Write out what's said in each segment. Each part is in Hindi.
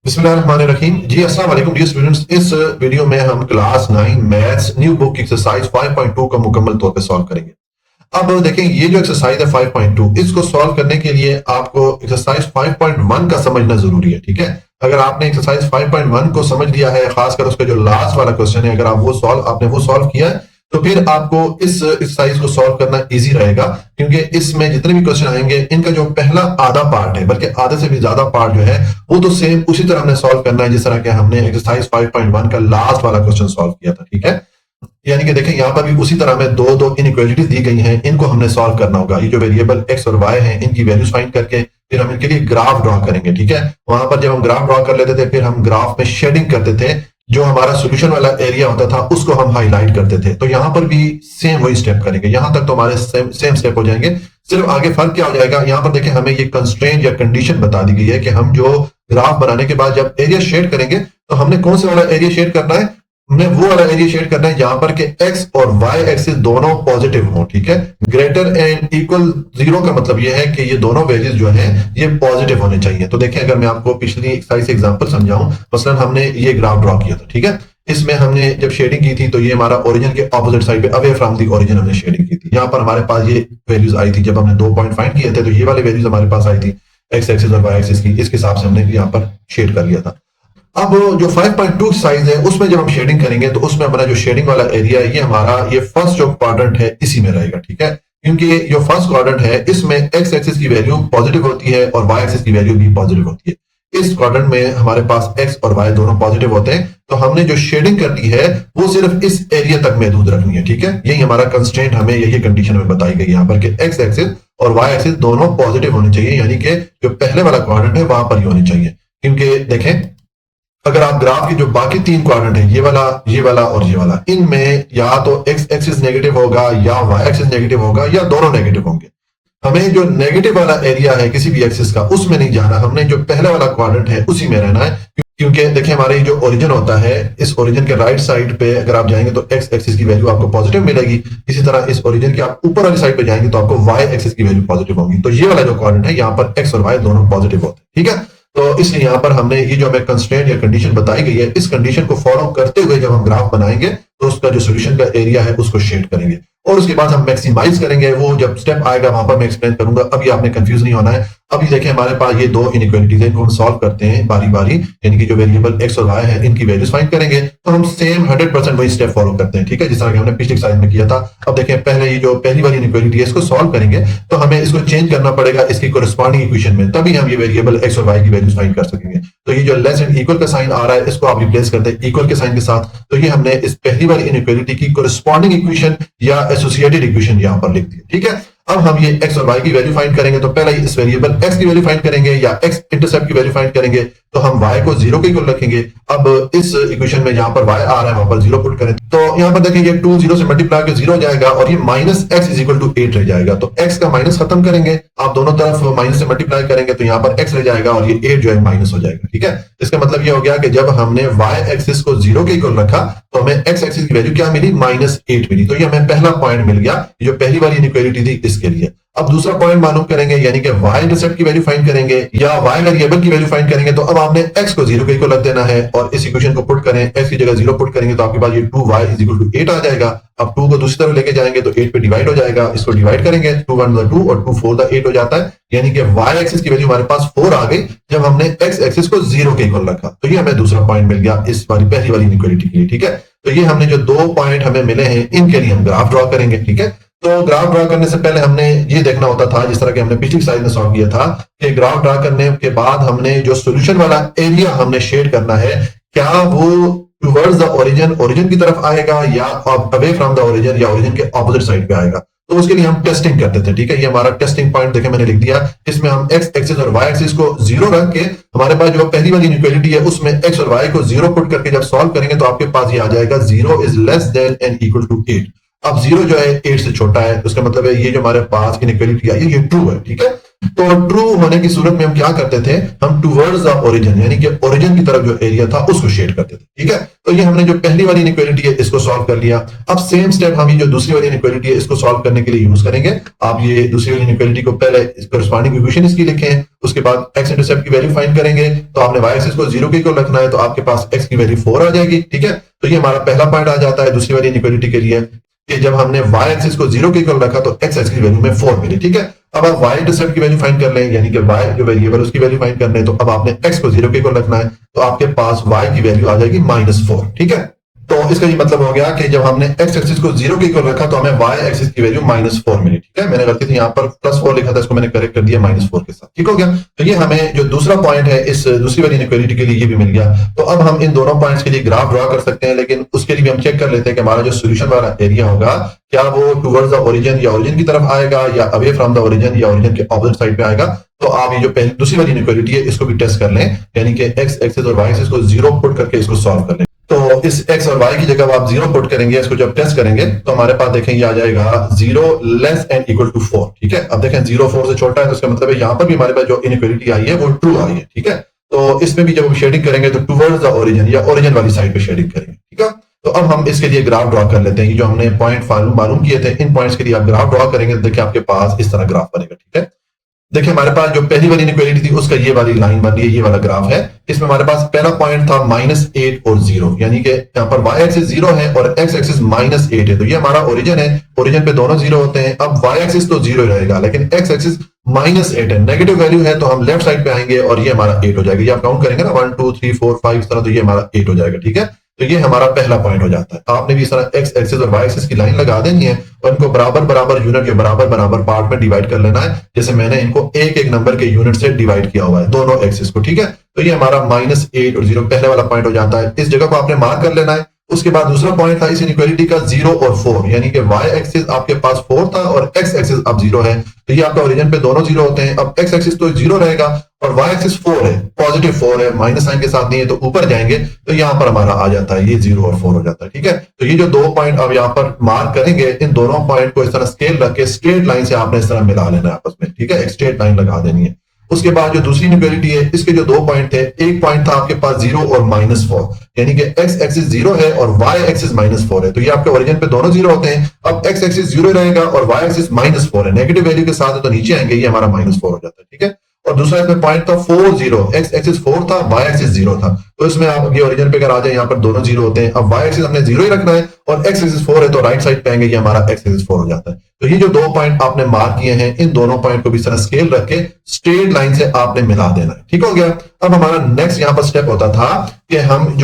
बिस्मिल्लाहिर्रहमानिर्रहीम। जी अस्सलाम वालेकुम डियर स्टूडेंट्स। इस वीडियो में हम class 9 maths new book exercise 5.2 का मुकम्मल तौर पे सॉल्व करेंगे। अब देखें, ये जो एक्सरसाइज है 5.2, इसको सॉल्व करने के लिए आपको एक्सरसाइज 5.1 का समझना जरूरी है। ठीक है, अगर आपने एक्सरसाइज 5.1 को समझ लिया है, खासकर उसका जो लास्ट वाला क्वेश्चन है, अगर आप आपने वो सॉल्व किया है, तो फिर आपको इस एक्सरसाइज को सॉल्व करना इजी रहेगा, क्योंकि इसमें जितने भी क्वेश्चन आएंगे इनका जो पहला आधा पार्ट है, बल्कि आधे से भी ज्यादा पार्ट जो है वो तो सेम उसी तरह हमने सॉल्व करना है जिस तरह के हमने एक्सरसाइज 5.1 का लास्ट वाला क्वेश्चन सॉल्व किया था। ठीक है, यानी कि देखें, यहाँ पर भी उसी तरह में दो दो इनइक्वालिटीज दी गई हैं, इनको हमने सॉल्व करना होगा। ये जो वेरिएबल एक्स और वाई हैं, इनकी वैल्यूज फाइंड करके फिर हम इनके लिए ग्राफ ड्रॉ करेंगे। ठीक है, वहां पर जब हम ग्राफ ड्रॉ कर लेते थे, फिर हम ग्राफ में शेडिंग करते थे, जो हमारा सोल्यूशन वाला एरिया होता था उसको हम हाईलाइट करते थे। तो यहां पर भी सेम वही स्टेप करेंगे, यहां तक तो हमारे सेम स्टेप हो जाएंगे। सिर्फ आगे फर्क क्या हो जाएगा, यहां पर देखें, हमें ये कंस्ट्रेंट या कंडीशन बता दी गई है कि हम जो ग्राफ बनाने के बाद जब एरिया शेड करेंगे, तो हमने कौन से वाला एरिया शेड करना है, हमने वो वाला एरिया शेड करना है जहां पर के एक्स और वाई एक्सिस दोनों पॉजिटिव हो। ठीक है, ग्रेटर एंड इक्वल 0 का मतलब ये है कि ये दोनों वैल्यूज जो हैं ये पॉजिटिव होने चाहिए। तो देखिए, अगर मैं आपको पिछली एक्सरसाइज से एग्जांपल समझाऊं, मसलन हमने ये ग्राफ ड्रॉ किया था। ठीक है, इसमें हमने जब शेडिंग की थी, तो ये हमारा ओरिजिन के ऑपोजिट साइड पे, अवे फ्रॉम दी ओरिजिन, हमने शेडिंग की थी। यहाँ पर हमारे पास ये वैल्यूज आई थी, जब हमने 2 पॉइंट फाइंड किए थे, तो ये वाले वैल्यूज हमारे पास आई थी एक्स एक्सिस और वाई एक्सिस की, इसके हिसाब से हमने यहाँ पर शेड कर लिया था। अब जो 5.2 साइज है, उसमें जब हम शेडिंग करेंगे, तो उसमें हमारा जो शेडिंग वाला एरिया है, ये हमारा ये फर्स्ट जो क्वाड्रेंट है इसी में रहेगा। ठीक है, क्योंकि जो फर्स्ट क्वाड्रेंट है इसमें एक्स एक्सिस की वैल्यू पॉजिटिव होती है और वाई एक्सिस की वैल्यू भी पॉजिटिव होती है। इस क्वाड्रेंट में हमारे पास एक्स और वाई दोनों पॉजिटिव होते हैं, तो हमने जो शेडिंग करनी है वो सिर्फ इस एरिया तक महदूद रखनी है। ठीक है, यही हमारा कंस्ट्रेंट, हमें यही कंडीशन में बताई गई यहाँ पर कि एक्स एक्सिस और वाई एक्सिस दोनों पॉजिटिव होने चाहिए, यानी कि जो पहले वाला क्वाड्रेंट है वहां पर ही होनी चाहिए। क्योंकि देखें, अगर आप ग्राफ के जो बाकी 3 क्वाड्रेंट है, ये वाला और ये वाला, इनमें या तो एक्स एक्सिस नेगेटिव होगा या वाई एक्सिस नेगेटिव होगा या दोनों नेगेटिव होंगे। हमें जो नेगेटिव वाला एरिया है किसी भी एक्सिस का, उसमें नहीं जाना, हमने जो पहले वाला क्वाड्रेंट है उसी में रहना है। क्योंकि देखिए, हमारे जो ओरिजिन होता है, इस ओरिजिन के राइट साइड पे अगर आप जाएंगे तो एक्स एक्सिस की वैल्यू आपको पॉजिटिव मिलेगी। इसी तरह इस ओरिजिन के आप ऊपर वाली साइड पे जाएंगे तो आपको वाई एक्सिस की वैल्यू पॉजिटिव होगी। तो ये वाला जो क्वाड्रेंट है, यहाँ पर एक्स और वाई दोनों पॉजिटिव होते हैं। ठीक है, तो इसलिए यहाँ पर हमने ये जो हमें कंस्ट्रेंट या कंडीशन बताई गई है, इस कंडीशन को फॉलो करते हुए जब हम ग्राफ बनाएंगे, तो उसका जो सोल्यूशन का एरिया है उसको शेड करेंगे, और उसके बाद हम मैक्सिमाइज करेंगे। वो जब स्टेप आएगा वहां पर मैं एक्सप्लेन करूंगा, अभी आपने कंफ्यूज नहीं होना है। अभी देखें, हमारे पास ये 2 इनइक्वालिटीज हैं, इनको हम सॉल्व करते हैं बारी बारी, यानी कि जो वेरिएबल एक्स और वाई है इनकी वैल्यूज फाइंड करेंगे, तो हम सेम 100% वही स्टेप फॉलो करते हैं। ठीक है, जिस तरह हमने पिछले एक्सरसाइज में किया था। अब देखें, पहले ये जो पहली वाली इनइक्वालिटी है इसको सॉल्व करेंगे, तो हमें इसको चेंज करना पड़ेगा इसकी कोरिस्पॉन्डिंग इक्वेशन में, तभी हम ये वेरिएबल एक्स और वाई की वैल्यूज फाइंड कर सकेंगे। तो ये जो लेस एंड इक्वल का साइन आ रहा है, इसको आप रिप्लेस करते हैं इक्वल के साइन के साथ। तो ये हमने इस पहली वाली इनइक्वालिटी की कोरिस्पॉन्डिंग इक्वेशन या एसोसिएटेड इक्वेशन यहाँ पर लिख दी। ठीक है, अब हम ये एक्स और वाई की वैल्यू फाइंड करेंगे, तो पहले इस वेरिएबल एक्स की वैल्यू फाइंड करेंगे या एक्स इंटरसेप्ट की वैल्यू फाइंड करेंगे, तो हम वाई को 0 के इक्वल रखेंगे। अब इस इक्वेशन में जहां पर वाई आ रहा है वहां पर 0 पुट करें, तो यहां पर देखिए, ये 2 0 से मल्टीप्लाई करके 0 हो जाएगा, और ये minus x is equal to 8 रह जाएगा। तो एक्स का माइनस खत्म करेंगे, आप दोनों तरफ माइनस से मल्टीप्लाई करेंगे, तो यहाँ पर एक्स रह जाएगा और ये 8 जो है माइनस हो जाएगा। ठीक है, इसका मतलब ये हो गया कि जब हमने वाई एक्सिस को 0 के इक्वल रखा, तो हमें एक्स एक्सिस की वैल्यू क्या मिली, -8 मिली। तो ये हमें पहला पॉइंट मिल गया, जो पहली वाली इनइक्वालिटी थी इसके लिए। अब दूसरा पॉइंट मालूम करेंगे, यानी कि वाई इंटरसेप्ट की वैल्यू फाइंड करेंगे या वाई वेरिएबल की वैल्यू फाइंड करेंगे। तो अब आपने एक्स को 0 के इक्वल रख देना है, और इस इक्वेशन को पुट करें, एक्स की जगह 0 पुट करेंगे, तो आपके पास ये 2y इज इक्वल टू 8 आ जाएगा। अब 2 को दूसरी तरफ लेके जाएंगे तो 8 पे डिवाइड हो जाएगा, इसको डिवाइड करेंगे, 2 1 2 और 2 4 8 हो जाता है, यानी कि वाई एक्सिस की वैल्यू हमारे पास 4 आ गई जब हमने एक्स एक्सिस को 0 के इक्वल रखा। तो ये हमें दूसरा पॉइंट मिल गया इस वाली पहली वाली इनइक्वालिटी के लिए। ठीक है, तो ये हमने जो 2 पॉइंट हमें मिले हैं, इनके लिए हम ग्राफ ड्रॉ करेंगे। ठीक है, तो ग्राफ ड्रॉ करने से पहले हमने ये देखना होता था, जिस तरह के हमने पिछली स्लाइड में सॉल्व किया था, कि ग्राफ ड्रॉ करने के बाद हमने जो सॉल्यूशन वाला एरिया हमने शेड करना है, क्या वो टुवर्ड्स द ओरिजिन की तरफ आएगा या अवे फ्रॉम द ओरिजिन या ओरिजिन के ऑपोजिट साइड पे आएगा। तो उसके लिए हम टेस्टिंग करते थे। ठीक है, ये हमारा टेस्टिंग पॉइंट देखे मैंने लिख दिया, इसमें हम एक्स एक्सिस और वाई एक्सिस को 0 रख के, हमारे पास जो पहली वाली इनइक्वालिटी है उसमें एक्स और वाई को 0 पुट करके जब सॉल्व करेंगे, तो आपके पास ये आ जाएगा 0 is less than and equal to 8। अब 0 जो है 8 से छोटा है, तो उसका मतलब है ये जो हमारे पास इनइक्वालिटी आई है ये ट्रू है, ठीक है। तो ट्रू होने की सूरत में हम क्या करते थे, हम टूवर्ड्स द ओरिजिन यानी कि ओरिजिन की तरफ जो एरिया था उसको शेड करते थे, ठीक है। तो ये हमने जो पहली वाली इनइक्वालिटी है इसको सॉल्व कर लिया। अब सेम स्टेप हम ये जो दूसरी वाली इनइक्वालिटी है इसको सॉल्व करने के लिए यूज करेंगे। आप ये दूसरी वाली इनइक्वालिटी को पहले करस्पॉन्डिंग इक्वेशन इसकी लिखें, उसके बाद एक्स इंटरसेप्ट की वैल्यू फाइंड करेंगे। तो आपने वाई एक्सिस को 0 के इक्वल रखना है, तो आपके पास एक्स की वैल्यू 4 आ जाएगी, ठीक है। तो ये हमारा पहला पॉइंट आ जाता है दूसरी वाली इनइक्वालिटी के लिए कि जब हमने y एक्सिस को 0 के इक्वल रखा तो x एक्सिस की वैल्यू में 4 मिली, ठीक है। अब आप y इंटरसेप्ट की वैल्यू फाइंड कर लें, यानी कि y जो वेरिएबल उसकी वैल्यू फाइंड करने, तो अब आपने x को 0 के इक्वल रखना है, तो आपके पास y की वैल्यू आ जाएगी -4, ठीक है। तो इसका ये मतलब हो गया कि जब हमने x एक्सिस को 0 के इक्वल रखा तो हमें y एक्सिस की वैल्यू -4 मिली, ठीक है। मैंने गलती से यहाँ पर +4 लिखा था, इसको मैंने करेक्ट कर दिया -4 के साथ, ठीक हो गया। तो ये हमें जो दूसरा पॉइंट है इस दूसरी वाली इनइक्वालिटी के लिए ये भी मिल गया। तो अब हम इन दोनों पॉइंट्स के लिए ग्राफ ड्रॉ कर सकते हैं, लेकिन उसके लिए भी हम चेक कर लेते हैं कि हमारा जो सोल्यूशन वाला एरिया होगा क्या वो टुवर्ड्स द ओरिजिन या ओरिजिन की तरफ आएगा या अवे फ्रॉम द ओरिजिन या ओरिजिन के ऑपोजिट साइड पे आएगा। तो आप ये जो पहली दूसरी वाली इनइक्वालिटी है इसको भी टेस्ट कर लें, यानी कि x एक्सिस और y एक्सिस को 0 पुट करके इसको सॉल्व कर लें। तो इस x और y की जगह आप 0 पुट करेंगे, इसको जब टेस्ट करेंगे तो हमारे पास देखें ये आ जाएगा 0 लेस एंड इक्वल टू 4, ठीक है। अब देखें 0 4 से छोटा है, तो इसका मतलब है यहाँ पर भी हमारे पास जो इनइक्वालिटी आई है वो ट्रू आई है, ठीक है। तो इसमें भी जब हम शेडिंग करेंगे तो टुवर्ड्स द ओरिजिन या ओरिजिन वाली साइड पे शेडिंग करेंगे, ठीक है। तो अब हम इसके लिए ग्राफ ड्रॉ कर लेते हैं। ये जो हमने पॉइंट मालूम किए थे, इन पॉइंट्स के लिए आप ग्राफ ड्रॉ करेंगे तो देखिए आपके पास इस तरह ग्राफ बनेगा, ठीक है। देखिए हमारे पास जो पहली वाली इनइक्वालिटी थी उसका ये वाली लाइन बन रही है, ये वाला ग्राफ है। इसमें हमारे पास पहला पॉइंट था -8 और 0, यानी कि यहाँ पर y एक्सिस 0 है और x एक्सिस -8 है, तो ये हमारा ओरिजिन है। ओरिजिन पे दोनों 0 होते हैं। अब y एक्सिस तो 0 रहेगा, लेकिन x एक्सिस -8 है, नेगेटिव वैल्यू है, तो हम लेफ्ट साइड पे आएंगे और ये हमारा 8 हो जाएगा। ये आप काउंट करेंगे ना 1 2 3 4 5 इस तरह, तो ये हमारा 8 हो जाएगा, ठीक है। तो ये हमारा पहला पॉइंट हो जाता है। आपने भी इस तरह x एक्सिस और y एक्सिस की लाइन लगा देनी है और इनको बराबर बराबर यूनिट के बराबर बराबर पार्ट में डिवाइड कर लेना है, जैसे मैंने इनको एक एक नंबर के यूनिट से डिवाइड किया हुआ है दोनों एक्सिस को, ठीक है। तो ये हमारा -8 और 0 पहले वाला पॉइंट हो जाता है। इस जगह को आपने मार्क कर लेना है। उसके बाद दूसरा पॉइंट था इस इनइक्वालिटी का 0 और 4, यानी कि y एक्सिस आपके पास 4 था और x एक्सिस अब 0 है, तो ये आपका ओरिजिन पे दोनों 0 होते हैं। अब x एक्सिस तो 0 रहेगा और y एक्सिस 4 है, पॉजिटिव 4 है, माइनस साइन के साथ नहीं है, तो ऊपर जाएंगे तो यहां पर हमारा आ जाता है ये 0 और 4 हो जाता है, ठीक है। तो ये जो दो पॉइंट अब यहाँ पर मार्क करेंगे, इन दोनों पॉइंट को इस तरह स्केल रख के स्ट्रेट लाइन से आपने इस तरह मिला लेना है आपस में, ठीक है। एक स्ट्रेट लाइन लगा देनी है। उसके बाद जो दूसरी इनइक्वालिटी है इसके जो दो पॉइंट थे, एक पॉइंट था आपके पास 0 और -4, यानी कि x एक्सिस 0 है और y एक्सिस -4 है, तो ये आपके ओरिजिन पे दोनों 0 होते हैं। अब x एक्सिस 0 रहेगा और y एक्सिस -4 है, नेगेटिव वैल्यू के साथ है, तो नीचे आएंगे, ये हमारा -4 हो जाता है, ठीक है। और दूसरा इसमें पॉइंट था 4 0, x एक्सिस 4 था, y एक्सिस 0 था, तो इसमें आप ये ओरिजिन पे अगर आ जाए यहाँ पर दोनों 0 होते हैं। अब y एक्सिस हमने 0 ही रखना है और x एक्सिस 4 है, तो राइट साइड पे आएंगे, ये हमारा x एक्सिस 4 हो जाता है। तो ये जो दो पॉइंट आपने मार्क किए हैं, इन दोनों पॉइंट को भी इस तरह स्केल रख के स्ट्रेट लाइन से आपने मिला देना है, ठीक हो गया। अब हमारा नेक्स्ट यहाँ पर स्टेप होता था कि हम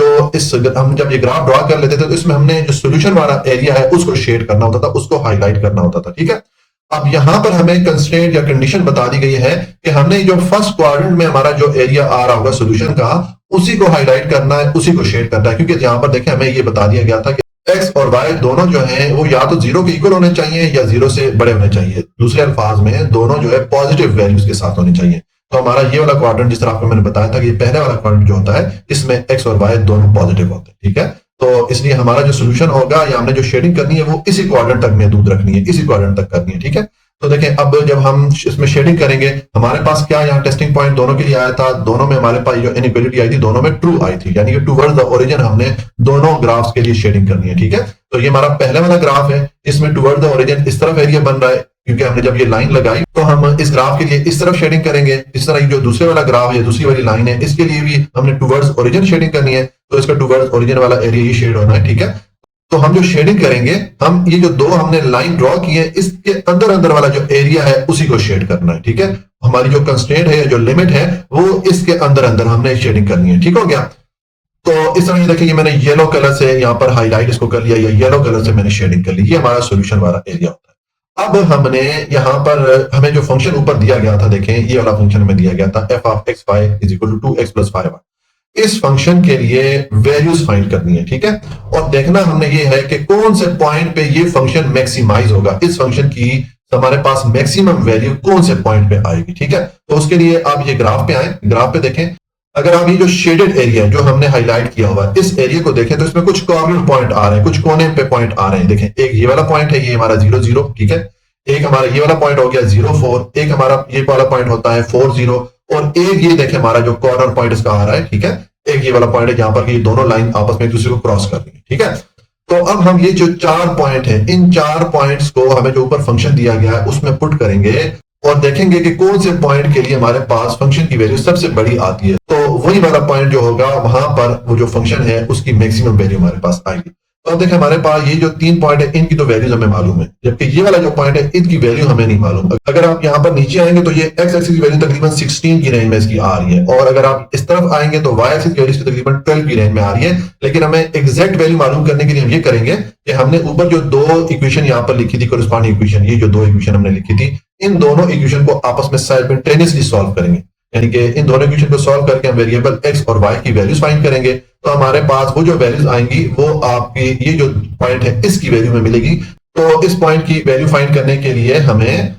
जब ये ग्राफ ड्रॉ कर लेते थे तो इसमें हमने जो सोल्यूशन वाला एरिया है उसको शेड करना होता था, उसको हाईलाइट करना होता था, ठीक है। अब यहां पर हमें कंस्ट्रेंट या कंडीशन बता दी गई है कि हमने जो फर्स्ट क्वाड्रेंट में हमारा जो एरिया आ रहा होगा सोल्यूशन का, उसी को हाईलाइट करना है, उसी को शेड करना है, क्योंकि यहां पर देखें हमें ये बता दिया गया था कि x और y दोनों जो हैं वो या तो 0 के इक्वल होने चाहिए या 0 से बड़े होने चाहिए। दूसरे अल्फाज में दोनों जो है पॉजिटिव वैल्यूज के साथ होने चाहिए। तो हमारा ये वाला क्वाड्रेंट जिस तरह आपको मैंने बताया था कि ये पहले वाला क्वाड्रेंट जो होता है इसमें x और y दोनों पॉजिटिव होते हैं, ठीक है। तो इसलिए हमारा जो सोल्यूशन होगा या हमने जो शेडिंग करनी है वो इसी क्वाड्रेंट तक महदूद रखनी है, इसी क्वाड्रेंट तक करनी है, ठीक है। तो देखें अब जब हम इसमें शेडिंग करेंगे, हमारे पास क्या यहाँ टेस्टिंग पॉइंट दोनों के लिए आया था, दोनों में हमारे पास जो इनइक्वालिटी आई थी दोनों में ट्रू आई थी, यानी कि टुवर्ड्स द ओरिजिन हमने दोनों ग्राफ्स के लिए शेडिंग करनी है, ठीक है। तो ये हमारा पहले वाला ग्राफ है, इसमें टुवर्ड्स द ओरिजिन इस तरफ एरिया बन रहा है, क्योंकि हमने जब ये लाइन लगाई तो हम इस ग्राफ के लिए इस तरफ शेडिंग करेंगे। इस तरह जो दूसरे वाला ग्राफ है, दूसरी वाली लाइन है, इसके लिए भी हमने टुवर्ड्स ओरिजिन शेडिंग करनी है, तो इसका टुवर्ड्स ओरिजिन वाला एरिया ही शेड होना है, ठीक है। तो हम जो शेडिंग करेंगे, हम ये जो दो हमने लाइन ड्रॉ की है इसके अंदर अंदर वाला जो एरिया है उसी को शेड करना है, ठीक है। हमारी जो कंस्ट्रेंट है, जो लिमिट है, वो इसके अंदर अंदर हमने शेडिंग करनी है, ठीक हो गया। तो इस तरह देखिए ये मैंने येलो कलर से यहाँ पर हाईलाइट इसको कर लिया, या येलो कलर से मैंने शेडिंग कर ली, ये हमारा सोल्यूशन वाला एरिया होता है। अब हमने यहाँ पर हमें जो फंक्शन ऊपर दिया गया था, देखें ये वाला फंक्शन हमें दिया गया था f of x y is equal to 2x plus 5y। इस फंक्शन के लिए वैल्यूज फाइंड करनी है, ठीक है। और देखना हमने ये है कि कौन से पॉइंट पे ये फंक्शन मैक्सिमाइज होगा, इस फंक्शन की हमारे पास मैक्सिमम वैल्यू कौन से पॉइंट पे आएगी, ठीक है। तो उसके लिए आप ये ग्राफ पे आए, ग्राफ पे देखें अगर आप ये जो शेडेड एरिया जो हमने हाईलाइट किया हुआ है इस एरिया को देखें तो इसमें कुछ कॉर्नर पॉइंट आ रहे हैं, कुछ कोने पे पॉइंट आ रहे हैं। देखें, एक ये वाला पॉइंट है, ये हमारा 0 0, ठीक है। एक हमारा ये वाला पॉइंट हो गया 0 4, एक हमारा ये वाला पॉइंट होता है 4 0, और एक ये देखें हमारा जो कॉर्नर पॉइंट इसका आ रहा है, ठीक है। एक ये वाला पॉइंट है जहां पर ये दोनों लाइन आपस में एक दूसरे को क्रॉस कर रही है, ठीक है। तो अब हम ये जो 4 पॉइंट है, इन 4 पॉइंट्स को हमें जो ऊपर फंक्शन दिया गया है उसमें पुट करेंगे और देखेंगे कि कौन से पॉइंट के लिए हमारे पास फंक्शन की वैल्यू सबसे बड़ी आती है। तो वही वाला पॉइंट जो होगा वहां पर वो जो फंक्शन है उसकी मैक्सिमम वैल्यू हमारे पास आएगी। तो अब देखें, हमारे पास ये जो 3 पॉइंट है इनकी तो वैल्यूज हमें मालूम है, जबकि ये वाला जो पॉइंट है इनकी वैल्यू हमें नहीं मालूम। अगर आप यहाँ पर नीचे आएंगे तो ये एक्स एक्सिस की वैल्यू तकरीबन 16 की रेंज में इसकी आ रही है, और अगर आप इस तरफ आएंगे तो वाई एक्सिस की वैल्यू तकरीबन 12 की रेंज में आ रही है। लेकिन हमें एग्जैक्ट वैल्यू मालूम करने के लिए हम ये करेंगे कि हमने ऊपर जो 2 इक्वेशन यहाँ पर लिखी थी, कोरिस्पॉन्डिंग इक्वेशन, ये जो 2 इक्वेशन हमने लिखी थी, इन दोनों इक्वेशन को आपस में साइमल्टेनियसली सॉल्व करेंगे। यानी कि इन दोनों इक्वेशन को सॉल्व करके हम वेरिएबल एक्स और वाई की वैल्यूज फाइंड करेंगे। तो हमारे पास वो जो वैल्यूज आएंगी वो आपकी ये जो पॉइंट है इसकी वैल्यू में मिलेगी। तो इस पॉइंट की वैल्यू फाइंड करने के लिए हमें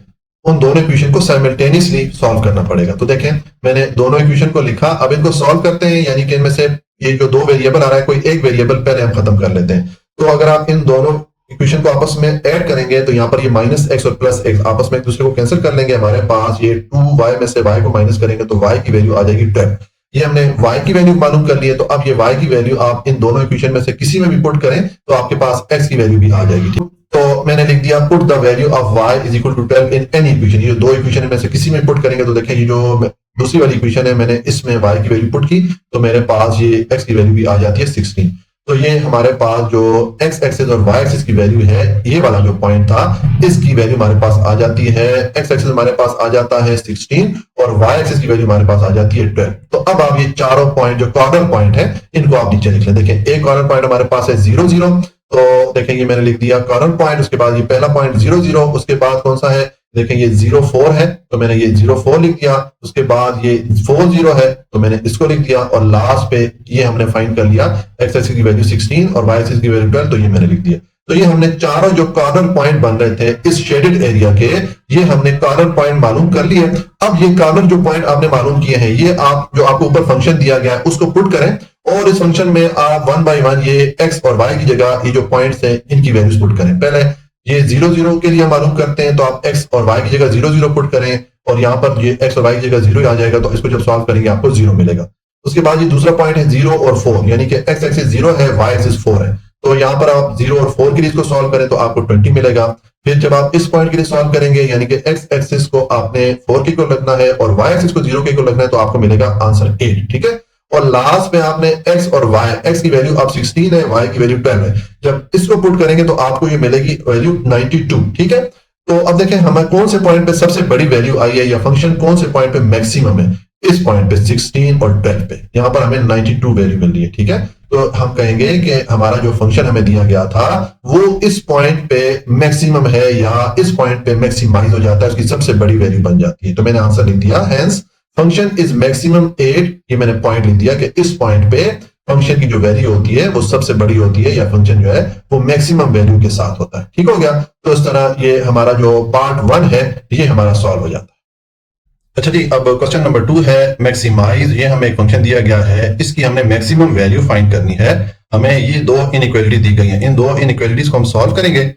उन दोनों इक्वेशन को साइमल्टेनियसली सॉल्व करना पड़ेगा। तो देखें, मैंने दोनों इक्वेशन को लिखा, अब इनको सॉल्व करते हैं। यानी कि इनमें से ये जो 2 वेरिएबल आ रहा है, कोई एक वेरिएबल पहले हम खत्म कर लेते हैं। तो अगर आप इन दोनों इक्वेशन को आपस में ऐड करेंगे तो यहाँ पर ये माइनस एक्स और प्लस एक्स आपस में एक दूसरे को कैंसिल कर लेंगे। हमारे पास ये 2y में से y को माइनस करेंगे तो y की वैल्यू आ जाएगी 12। ये हमने y की वैल्यू मालूम कर ली है। तो अब ये y की वैल्यू आप इन दोनों इक्वेशन में से किसी में भी पुट करें तो आपके पास x की वैल्यू भी आ जाएगी। ठीक, तो मैंने लिख दिया put the value of y is equal to 12 in any equation. ये 2 इक्वेशन में से किसी में पुट करेंगे तो देखें, ये जो दूसरी वाली इक्वेशन है मैंने इसमें y की वैल्यू पुट की तो मेरे पास ये x की वैल्यू भी आ जाती है 16। तो ये हमारे पास जो x एक्सिस और y एक्सिस की वैल्यू है, ये वाला जो पॉइंट था इसकी वैल्यू हमारे पास आ जाती है, x एक्सिस हमारे पास आ जाता है 16 और y एक्सिस की वैल्यू हमारे पास आ जाती है 12। तो अब आप ये चारों पॉइंट जो कॉर्नर पॉइंट है इनको आप नीचे लिख लें। देखें, एक कॉर्नर पॉइंट हमारे पास है 0 0, तो देखें ये मैंने लिख दिया कॉर्नर पॉइंट। उसके बाद ये पहला पॉइंट 0 0, उसके बाद कौन सा है, देखें ये 0 4 है तो मैंने ये 0 4 लिख दिया। उसके बाद ये 4 0 है तो मैंने इसको लिख दिया, और लास्ट पे ये हमने फाइंड कर लिया एक्स एक्सिस की वैल्यू 16 और वाई एक्सिस की वैल्यू 12, तो ये मैंने लिख दिया। तो ये हमने चारों जो कॉर्नर पॉइंट बन रहे थे इस शेडेड एरिया के, ये हमने कॉर्नर पॉइंट मालूम कर लिए। अब ये कॉर्नर जो पॉइंट आपने मालूम किए हैं, ये आप जो आपको ऊपर फंक्शन दिया गया है उसको पुट करें, और इस फंक्शन में आप 1 बाय 1 ये एक्स और वाई की जगह ये जो पॉइंट्स हैं इनकी वैल्यूज पुट करें। पहले ये 0 0 के लिए मालूम करते हैं तो आप x और y की जगह 0 0 पुट करें, और यहाँ पर ये x और y की जगह 0 आ जाएगा, तो इसको जब सॉल्व करेंगे आपको 0 मिलेगा। उसके बाद ये दूसरा पॉइंट है 0 और 4, यानी कि x एक्सिस 0 है, y एक्सिस 4 है। तो यहाँ पर आप 0 और 4 के लिए इसको सॉल्व करें तो आपको 20 मिलेगा। फिर जब आप इस पॉइंट के लिए सॉल्व करेंगे, यानी कि x एक्सिस को आपने 4 के इक्वल रखना है और y एक्सिस को 0 के इक्वल रखना है, तो आपको मिलेगा आंसर 8। ठीक है, और लास्ट में आपने x और y, x की वैल्यू अब 16 है, y की वैल्यू 12 है। जब इसको पुट करेंगे तो आपको ये मिलेगी वैल्यू 92। ठीक है, तो अब देखें हमें कौन से पॉइंट पे सबसे बड़ी वैल्यू आई है, या फंक्शन कौन से पॉइंट पे मैक्सिमम है। इस पॉइंट पे 16 और 12 पे यहां पर हमें 92 वैल्यू मिल रही है। ठीक है, तो हम कहेंगे कि हमारा जो फंक्शन हमें दिया गया था वो इस पॉइंट पे मैक्सिमम है, या इस पॉइंट पे मैक्सिमाइज हो जाता है, उसकी सबसे बड़ी वैल्यू बन जाती है। तो मैंने आंसर लिख दिया, हेंस फंक्शन इज मैक्सिमम 8। ये मैंने पॉइंट लिख दिया कि इस पॉइंट पे फंक्शन की जो वैल्यू होती है वो सबसे बड़ी होती है, या फंक्शन जो है वो मैक्सिमम वैल्यू के साथ होता है। ठीक हो गया, तो इस तरह ये हमारा जो पार्ट 1 है ये हमारा सॉल्व हो जाता है। अच्छा जी, अब क्वेश्चन नंबर 2 है मैक्सिमाइज। ये हमें एक फंक्शन दिया गया है, इसकी हमने मैक्सिमम वैल्यू फाइंड करनी है। हमें ये 2 इनइक्वालिटी दी गई है, इन 2 इनइक्वालिटीज को हम सॉल्व करेंगे।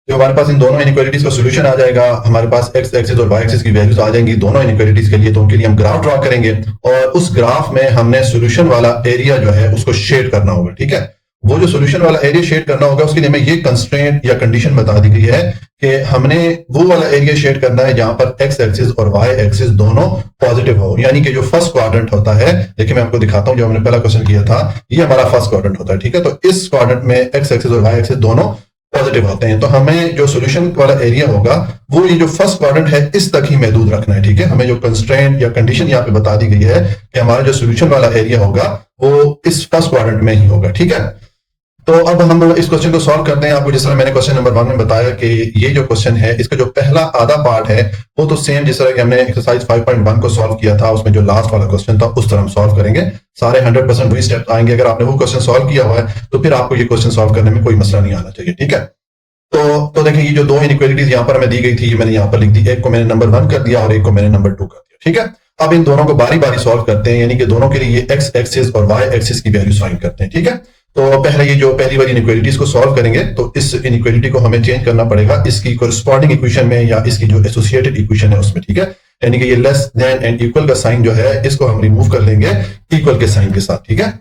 जो हमारे पास इन दोनों इनइक्वालिटीज का सॉल्यूशन आ जाएगा, हमारे पास x एक्सिस और y एक्सिस की वैल्यूज आ जाएंगी दोनों इनइक्वालिटीज के लिए। तो उनके लिए हम ग्राफ ड्रॉ करेंगे, और उस ग्राफ में हमने सॉल्यूशन वाला एरिया जो है उसको शेड करना होगा। ठीक है, वो जो सॉल्यूशन वाला एरिया शेड करना होगा उसके लिए हमें ये कंस्ट्रेंट या कंडीशन बता दी गई है कि हमने वो वाला एरिया शेड करना है जहां पर x एक्सिस और y एक्सिस दोनों पॉजिटिव हो। यानी कि जो फर्स्ट क्वाड्रेंट होता है, देखिए मैं आपको दिखाता हूं, जो हमने पहला क्वेश्चन किया था ये हमारा फर्स्ट क्वाड्रेंट होता है। ठीक है, तो इस क्वाड्रेंट में x एक्सिस और y एक्सिस दोनों पॉजिटिव होते हैं। तो हमें जो सॉल्यूशन वाला एरिया होगा वो ये जो फर्स्ट क्वाड्रेंट है इस तक ही महदूद रखना है। ठीक है, हमें जो कंस्ट्रेंट या कंडीशन यहाँ पे बता दी गई है कि हमारा जो सॉल्यूशन वाला एरिया होगा वो इस फर्स्ट क्वाड्रेंट में ही होगा। ठीक है, तो अब हम इस क्वेश्चन को सॉल्व करते हैं। आपको जिस तरह मैंने क्वेश्चन नंबर 1 में बताया कि ये जो क्वेश्चन है इसका जो पहला आधा पार्ट है वो तो सेम जिस तरह कि हमने एक्सरसाइज 5.1 को सॉल्व किया था, उसमें जो लास्ट वाला क्वेश्चन था उस तरह हम सॉल्व करेंगे। सारे 100% वही स्टेप आएंगे। अगर आपने वो क्वेश्चन सॉल्व किया हुआ है तो फिर आपको ये क्वेश्चन सॉल्व करने में कोई मसला नहीं आना चाहिए। ठीक है, तो देखिए ये जो 2 इनइक्वालिटीज यहाँ पर हमें दी गई थी, ये मैंने यहाँ पर लिख दी। एक को मैंने नंबर 1 कर दिया और एक को मैंने नंबर 2 कर दिया। ठीक है, अब इन दोनों को बारी बारी सॉल्व करते हैं, यानी कि दोनों के लिए एक्स एक्सिस और वाई एक्सिस की वैल्यूज फाइंड करते हैं। ठीक है, तो पहले ये जो पहली वाली इनइक्वालिटीज को सॉल्व करेंगे तो इस इनइक्वालिटी को हमें चेंज करना पड़ेगा इसकी कोरिस्पॉन्डिंग इक्वेशन में या इसकी जो एसोसिएटेड इक्वेशन है उसमें। ठीक है, यानी कि ये लेस देन एंड इक्वल का साइन जो है इसको हम रिमूव कर लेंगे इक्वल के साइन के साथ। ठीक है,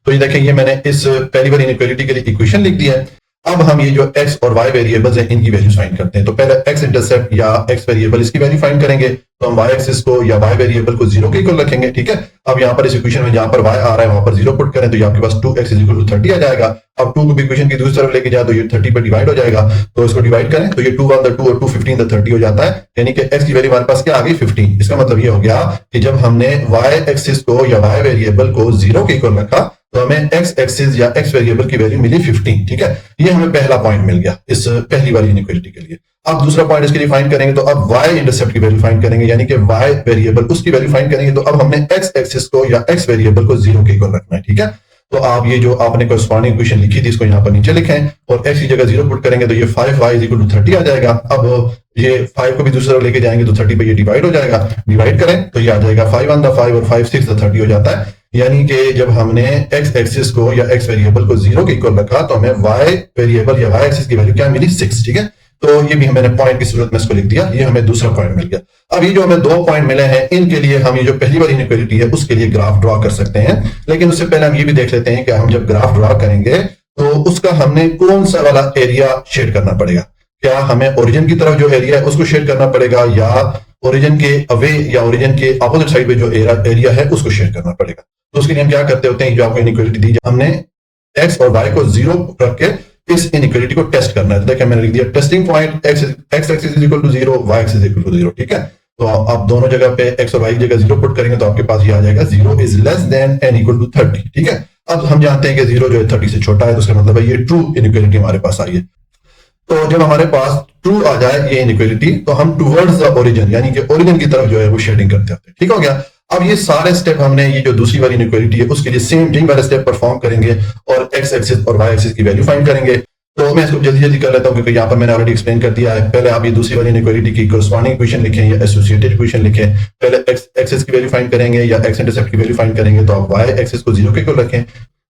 तो ये देखें, ये मैंने इस पहली वाली इनइक्वालिटी के लिए इक्वेशन लिख दी है। अब हम ये जो x और y वेरिएबल्स हैं इनकी वैल्यू फाइंड करते हैं। तो पहले x इंटरसेप्ट या x वेरिएबल इसकी वैल्यू फाइंड करेंगे, तो हम y एक्सिस को या y वेरिएबल को 0 के इक्वल रखेंगे। ठीक है, अब यहाँ पर इस इक्वेशन में जहां पर y आ रहा है वहां पर 0 पुट करें तो ये आपके पास 2x = 30 आ जाएगा। अब 2 को भी इक्वेशन की दूसरी तरफ लेके जाए तो ये 30 पे डिवाइड हो जाएगा, तो इसको डिवाइड करें तो ये 2 1 2 और 2 15 30 हो जाता है, यानी कि x की वैल्यू हमारे पास क्या आ गई 15। इसका मतलब ये हो गया कि जब हमने y एक्सिस को या y वेरिएबल को 0 के इक्वल रखा तो हमें x एक्सिस या x वेरिएबल की वैल्यू मिली 15। ठीक है, ये हमें पहला पॉइंट मिल गया इस पहली वाली इनइक्वालिटी के लिए। अब दूसरा पॉइंट इसके लिए फाइंड करेंगे तो अब y इंटरसेप्ट की वैल्यू फाइंड करेंगे, यानी कि y वेरिएबल उसकी वैल्यू फाइंड करेंगे। तो अब हमने x एक्सिस को या x वेरिएबल को 0 के इक्वल रखना है। ठीक है, तो आप ये जो आपने कोरिस्पॉन्डिंग इक्वेशन लिखी थी इसको यहाँ पर नीचे लिखें और x की जगह 0 पुट करेंगे तो ये 5y = 30 आ जाएगा। अब ये 5 को भी दूसरी तरफ लेके जाएंगे तो 30 पे ये डिवाइड हो जाएगा, डिवाइड करें तो ये आ जाएगा 5 1 5 और 5 6 30 हो जाता है। यानी कि जब हमने x एक्सिस को या x वेरिएबल को 0 के इक्वल रखा तो हमें y वेरिएबल या y एक्सिस की वैल्यू क्या मिली 6। ठीक है, तो ये भी मैंने पॉइंट की सूरत में इसको लिख दिया, ये हमें दूसरा पॉइंट मिल गया। अब ये जो हमें 2 पॉइंट मिले हैं इनके लिए हम ये जो पहली वाली इनइक्वालिटी है उसके लिए ग्राफ ड्रॉ कर सकते हैं, लेकिन उससे पहले हम ये भी देख लेते हैं कि हम जब ग्राफ ड्रॉ करेंगे तो उसका हमने कौन सा वाला एरिया शेड करना पड़ेगा। क्या हमें ओरिजिन की तरफ जो एरिया है उसको शेड करना पड़ेगा या ओरिजिन के अवे या ओरिजिन के अपोजिट साइड पे जो एरिया है उसको शेड करना पड़ेगा। तो उसके लिए हम क्या करते होते हैं, जो आपको इनइक्वालिटी दी हमने x और y को 0 रख के इस इनइक्वालिटी को टेस्ट करना है। देखिए मैंने लिख दिया testing point x axis = 0 y axis = 0। ठीक है, तो आप दोनों जगह पे x और y की जगह 0 पुट करेंगे तो आपके पास ये आ जाएगा 0 इज लेस देन n = 30। ठीक है, अब हम जानते हैं कि 0 जो है 30 से छोटा है, तो उसका मतलब है ये ट्रू इनइक्वालिटी हमारे पास आई है। तो जब हमारे पास ट्रू आ जाए ये इनइक्वालिटी तो हम टुवर्ड्स द ओरिजिन यानी कि ओरिजिन की तरफ जो है वो शेडिंग करते हैं। ठीक हो गया, अब ये सारे स्टेप हमने ये जो दूसरी वाली इनइक्वालिटी है उसके लिए सेम जिन वाले स्टेप परफॉर्म करेंगे और x एक्सिस और y एक्सिस की वैल्यू फाइंड करेंगे। तो मैं इसको जल्दी जल्दी कर लेता हूं क्योंकि यहाँ पर मैंने ऑलरेडी एक्सप्लेन कर दिया है। पहले आप ये दूसरी वाली इनइक्वालिटी की कोरिस्पॉन्डिंग इक्वेशन लिखें या एसोसिएटेड इक्वेशन लिखें। पहले x एक्सिस की वैल्यू फाइंड करेंगे या x इंटरसेप्ट की वैल्यू फाइंड करेंगे तो आप y एक्सिस को 0 के इक्वल रखें।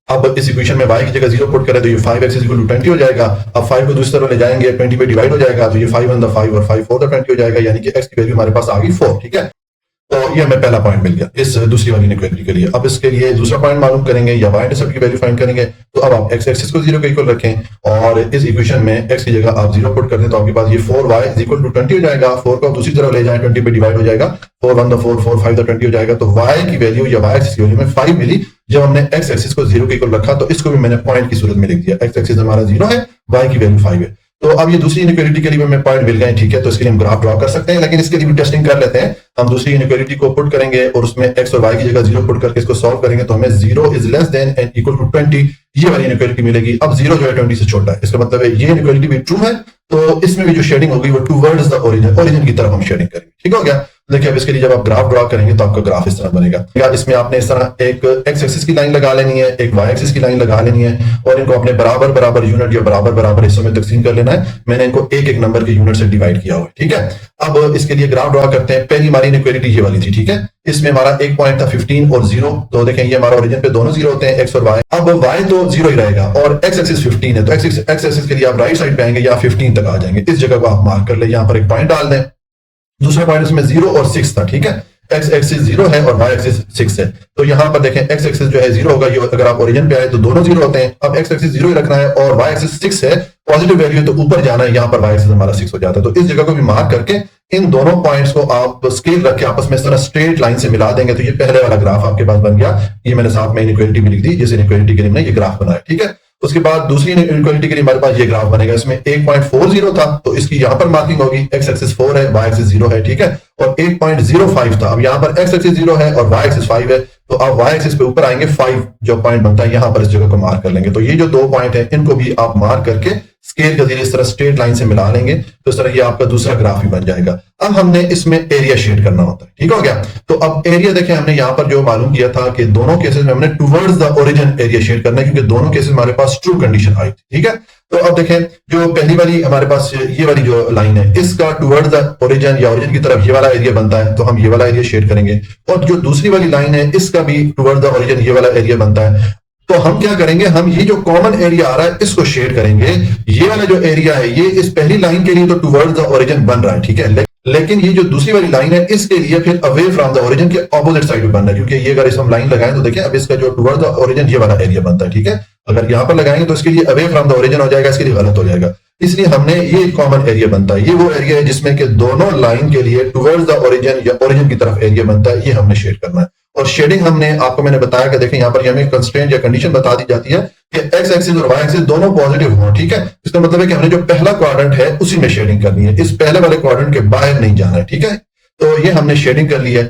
अब इस इक्वेशन में y की जगह 0 पुट करें तो ये 5 एक्सिस = 20 हो जाएगा। अब 5 को दूसरी तरफ ले जाएंगे 20 पे डिवाइड हो जाएगा तो ये 5 1 5 और 5 4 20 हो जाएगा, यानी कि x की वैल्यू हमारे पास आ गई 4। ठीक है, तो ये हमें पहला पॉइंट मिल गया इस दूसरी वाली इनइक्वालिटी के लिए। अब इसके लिए दूसरा पॉइंट मालूम करेंगे या y इंटरसेप्ट की वैल्यू फाइंड करेंगे। तो अब आप x एक्सिस को 0 के इक्वल रखें और इस इक्वेशन में x की जगह आप 0 पुट कर दें तो आपके पास ये 4y = 20 हो जाएगा। 4 को दूसरी तरफ ले जाएं 20 पे डिवाइड हो जाएगा, 4 1 4 4 5 20 हो जाएगा। तो y की वैल्यू या y एक्सिस की वैल्यू में 5 मिली जब हमने x एक्सिस को 0 के इक्वल रखा। तो इसको भी मैंने पॉइंट की सूरत में लिख दिया, x एक्सिस हमारा 0 है, y की वैल्यू 5 है। तो अब ये दूसरी इनइक्वालिटी के लिए हमें पॉइंट मिल गए। ठीक है, तो इसके लिए हम ग्राफ ड्रॉ कर सकते हैं, लेकिन इसके लिए भी टेस्टिंग कर लेते हैं। हम दूसरी इनइक्वालिटी को पुट करेंगे और उसमें x और y की जगह 0 पुट करके इसको सॉल्व करेंगे तो हमें 0 इज लेस देन n = 20 ये वाली इनइक्वालिटी मिलेगी। अब 0 जो है 20 से छोटा है, इसका मतलब है ये इनइक्वालिटी भी ट्रू है, तो इसमें भी जो शेडिंग होगी वो टुवर्ड्स द ओरिजिन की तरफ हम शेडिंग करेंगे। ठीक हो गया, देखिए अब इसके लिए जब आप ग्राफ ड्रॉ करेंगे तो आपका ग्राफ इस तरह बनेगा। इसमें आपने इस तरह एक x एक्सिस की लाइन लगा लेनी है, एक y एक्सिस की लाइन लगा लेनी है और इनको अपने बराबर बराबर यूनिट या बराबर बराबर हिस्सों में तकसीम कर लेना है। मैंने इनको एक एक नंबर के यूनिट से डिवाइड किया हुआ है। ठीक है, अब इसके लिए ग्राफ ड्रॉ करते हैं। पहली हमारी इनइक्वालिटी ये वाली थी। ठीक है, इसमें हमारा एक पॉइंट था 15 और 0, तो देखें ये हमारा ओरिजिन पे दोनों 0 होते हैं x और y। अब y तो 0 ही रहेगा और x एक्सिस 15 है, तो x एक्सिस के लिए आप राइट साइड पे आएंगे या 15 तक आ जाएंगे। इस जगह को आप मार्क कर ले, यहाँ पर एक पॉइंट डाल दें। दूसरा पॉइंट इसमें 0 और 6 था। ठीक है, x एक्सिस 0 है और y एक्सिस 6 है, तो यहाँ पर देखें x एक्सिस जो है 0 होगा, ये अगर आप ओरिजिन पे आए तो दोनों 0 होते हैं। अब x एक्सिस 0 ही रखना है और y एक्सिस 6 है, पॉजिटिव वैल्यू तो ऊपर जाना है, यहाँ पर y एक्सिस हमारा 6 हो जाता है। तो इस जगह को भी मार्क करके इन दोनों पॉइंट्स को आप स्केल रख के आपस में इस तरह स्ट्रेट लाइन से मिला देंगे तो ये पहले वाला ग्राफ आपके पास बन गया। ये मैंने साथ में इनइक्वालिटी भी लिख दी, जिस इनइक्वालिटी के लिए मैंने ये ग्राफ बनाया। ठीक है, उसके बाद दूसरी इनइक्वालिटी के लिए हमारे पास ये ग्राफ बनेगा। इसमें 1.40 था तो इसकी यहाँ पर मार्किंग होगी, x एक्सिस 4 है, y एक्सिस 0 है। ठीक है, और 8.05 था, अब यहाँ पर x एक्सिस 0 है और y एक्सिस 5 है, तो अब y एक्सिस पे ऊपर आएंगे 5 जो पॉइंट बनता है, यहाँ पर इस जगह को मार्क कर लेंगे। तो ये जो 2 पॉइंट है इनको भी आप मार्क करके स्केल के जरिए इस तरह स्ट्रेट लाइन से मिला लेंगे तो इस तरह ये आपका दूसरा ग्राफ भी बन जाएगा। अब हमने इसमें एरिया शेड करना होता है। ठीक हो गया, तो अब एरिया देखें हमने यहाँ पर जो मालूम किया था कि दोनों केसेस में हमने towards the origin area shade करना है, क्योंकि दोनों केसेस हमारे पास ट्रू कंडीशन आई थी। ठीक है, तो अब देखें, जो पहली वाली हमारे पास ये वाली जो लाइन है, इसका टुवर्ड्स द ओरिजिन या ओरिजिन की तरफ ये वाला एरिया बनता है, तो हम ये वाला एरिया शेड करेंगे। और जो दूसरी वाली लाइन है, इसका भी टुवर्ड्स द ओरिजिन ये वाला एरिया बनता है। तो हम क्या करेंगे, हम ये जो कॉमन एरिया आ रहा है इसको शेड करेंगे। ये वाला जो एरिया है ये इस पहली लाइन के लिए तो टुवर्ड्स द ओरिजिन बन रहा है, ठीक है, लेकिन ये जो दूसरी वाली लाइन है इसके लिए फिर अवे फ्रॉम द ओरिजिन के ऑपोजिट साइड में बनना है, क्योंकि ये अगर इस हम लाइन लगाएं तो देखिए अब इसका जो टुवर्ड्स द ओरिजिन ये वाला एरिया बनता है, ठीक है। अगर यहां पर लगाएंगे तो इसके लिए अवे फ्रॉम द ओरिजिन हो जाएगा, इसके लिए गलत हो जाएगा। इसलिए हमने ये कॉमन एरिया बनता है, ये वो एरिया है जिसमें कि दोनों लाइन के लिए टुवर्ड्स द ओरिजिन या ओरिजिन की तरफ एरिया बनता है, ये हमने शेड करना है। और शेडिंग हमने आपको मैंने बताया कि देखें यहाँ पर हमें कंस्ट्रेंट या कंडीशन बता दी जाती है कि एक्स एक्सिस और वाई एक्सिस दोनों पॉजिटिव हों, ठीक है। इसका मतलब है कि हमने जो पहला क्वाड्रेंट है उसी में शेडिंग करनी है, इस पहले वाले क्वाड्रेंट के बाहर नहीं जाना है, ठीक है। तो ये हमने शेडिंग कर ली है।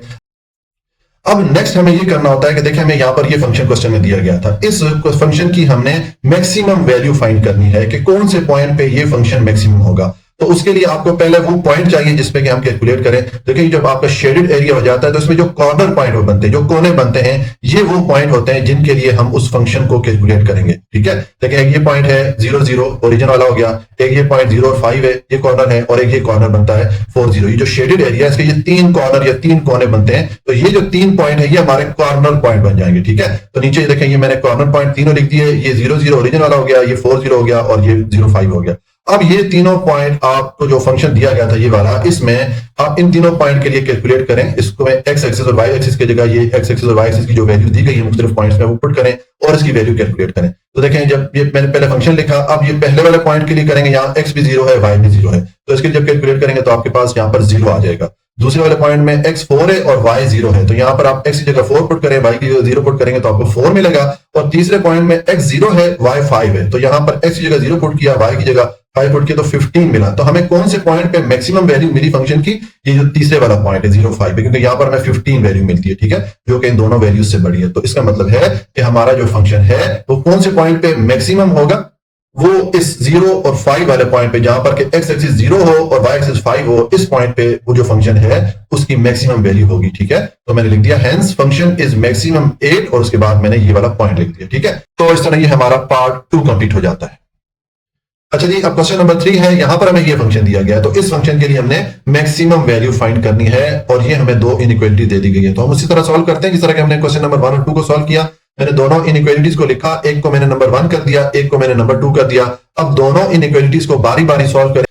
अब नेक्स्ट हमें ये करना होता है कि देखिए हमें यहाँ पर ये फंक्शन क्वेश्चन में दिया गया था, इस फंक्शन की हमने मैक्सिमम वैल्यू फाइंड करनी है कि कौन से पॉइंट पे ये फंक्शन मैक्सिमम होगा। तो उसके लिए आपको पहले वो पॉइंट चाहिए जिसपे कि हम कैलकुलेट करें। देखिए जब आपका शेडेड एरिया हो जाता है तो इसमें जो कॉर्नर पॉइंट बनते हैं, जो कोने बनते हैं, ये वो पॉइंट होते हैं जिनके लिए हम उस फंक्शन को कैलकुलेट करेंगे, ठीक है। देखिए एक ये पॉइंट है 0 0 ओरिजिन वाला हो गया, एक ये पॉइंट 0 और 5 है, ये कॉर्नर है, और एक ये कॉर्नर बनता है 4 0। ये जो शेडेड एरिया है इसके ये 3 कॉर्नर या 3 कोने बनते हैं, तो ये जो 3 पॉइंट है ये हमारे कॉर्नर पॉइंट बन जाएंगे, ठीक है। तो नीचे देखें ये मैंने कॉर्नर पॉइंट तीनों लिख दिए, ये 0 0 ओरिजिन वाला हो गया, ये 4 0 हो गया और ये 0 5 हो गया। अब ये तीनों पॉइंट आपको जो फंक्शन दिया गया था ये वाला, इसमें आप इन तीनों पॉइंट के लिए कैलकुलेट करें। इसको एक्स एक्सिस और वाई एक्सिस की जगह ये एक्स एक्सिस और वाई एक्सिस की जो वैल्यू दी गई है मुख्तलिफ पॉइंट्स में वो पुट करें और इसकी वैल्यू कैलकुलेट करें। तो देखें जब ये मैंने पहले फंक्शन लिखा, अब ये पहले वाले पॉइंट के लिए करेंगे, यहाँ एक्स भी 0 है, वाई भी 0 है, तो इसके जब कैलकुलेट करेंगे तो आपके पास यहाँ पर 0 आ जाएगा। दूसरे वाले पॉइंट में x 4 है और y 0 है, तो यहाँ पर आप x की जगह 4 पुट करें, y की जगह 0 पुट करेंगे तो आपको 4 मिलेगा। और तीसरे पॉइंट में x 0 है, y 5 है, तो यहाँ पर x की जगह 0 पुट किया, y की जगह 5 पुट किया तो 15 मिला। तो हमें कौन से पॉइंट पे मैक्सिमम वैल्यू मिली फंक्शन की, ये जो तीसरे वाला पॉइंट है 0 5 पे, क्योंकि यहाँ पर हमें 15 वैल्यू मिलती है, ठीक है, जो कि इन दोनों वैल्यूज से बड़ी है। तो इसका मतलब है कि हमारा जो फंक्शन है वो कौन से पॉइंट पे मैक्सिमम होगा, वो इस 0 और 5 वाले पॉइंट पे, जहां पर के x एक्सिस 0 हो और y एक्सिस 5 हो, इस पॉइंट पे वो जो फंक्शन है उसकी मैक्सिमम वैल्यू होगी, ठीक है। तो मैंने लिख दिया हेंस फंक्शन इज मैक्सिमम 8 और उसके बाद मैंने ये वाला पॉइंट लिख दिया, ठीक है। तो इस तरह ये हमारा पार्ट 2 कंप्लीट हो जाता है। अच्छा जी, अब क्वेश्चन नंबर 3 है, यहां पर हमें ये फंक्शन दिया गया है, तो इस फंक्शन के लिए हमने मैक्सिमम वैल्यू फाइंड करनी है और ये हमें 2 इनइक्वालिटी दे दी गई है। तो हम उसी तरह सॉल्व करते हैं जिस तरह के हमने क्वेश्चन नंबर 1 और 2 को सॉल्व किया। मैंने दोनों इनइक्वालिटीज को लिखा, एक को मैंने नंबर 1 कर दिया, एक को मैंने नंबर 2 कर दिया। अब दोनों इनइक्वालिटीज को बारी बारी सॉल्व करें,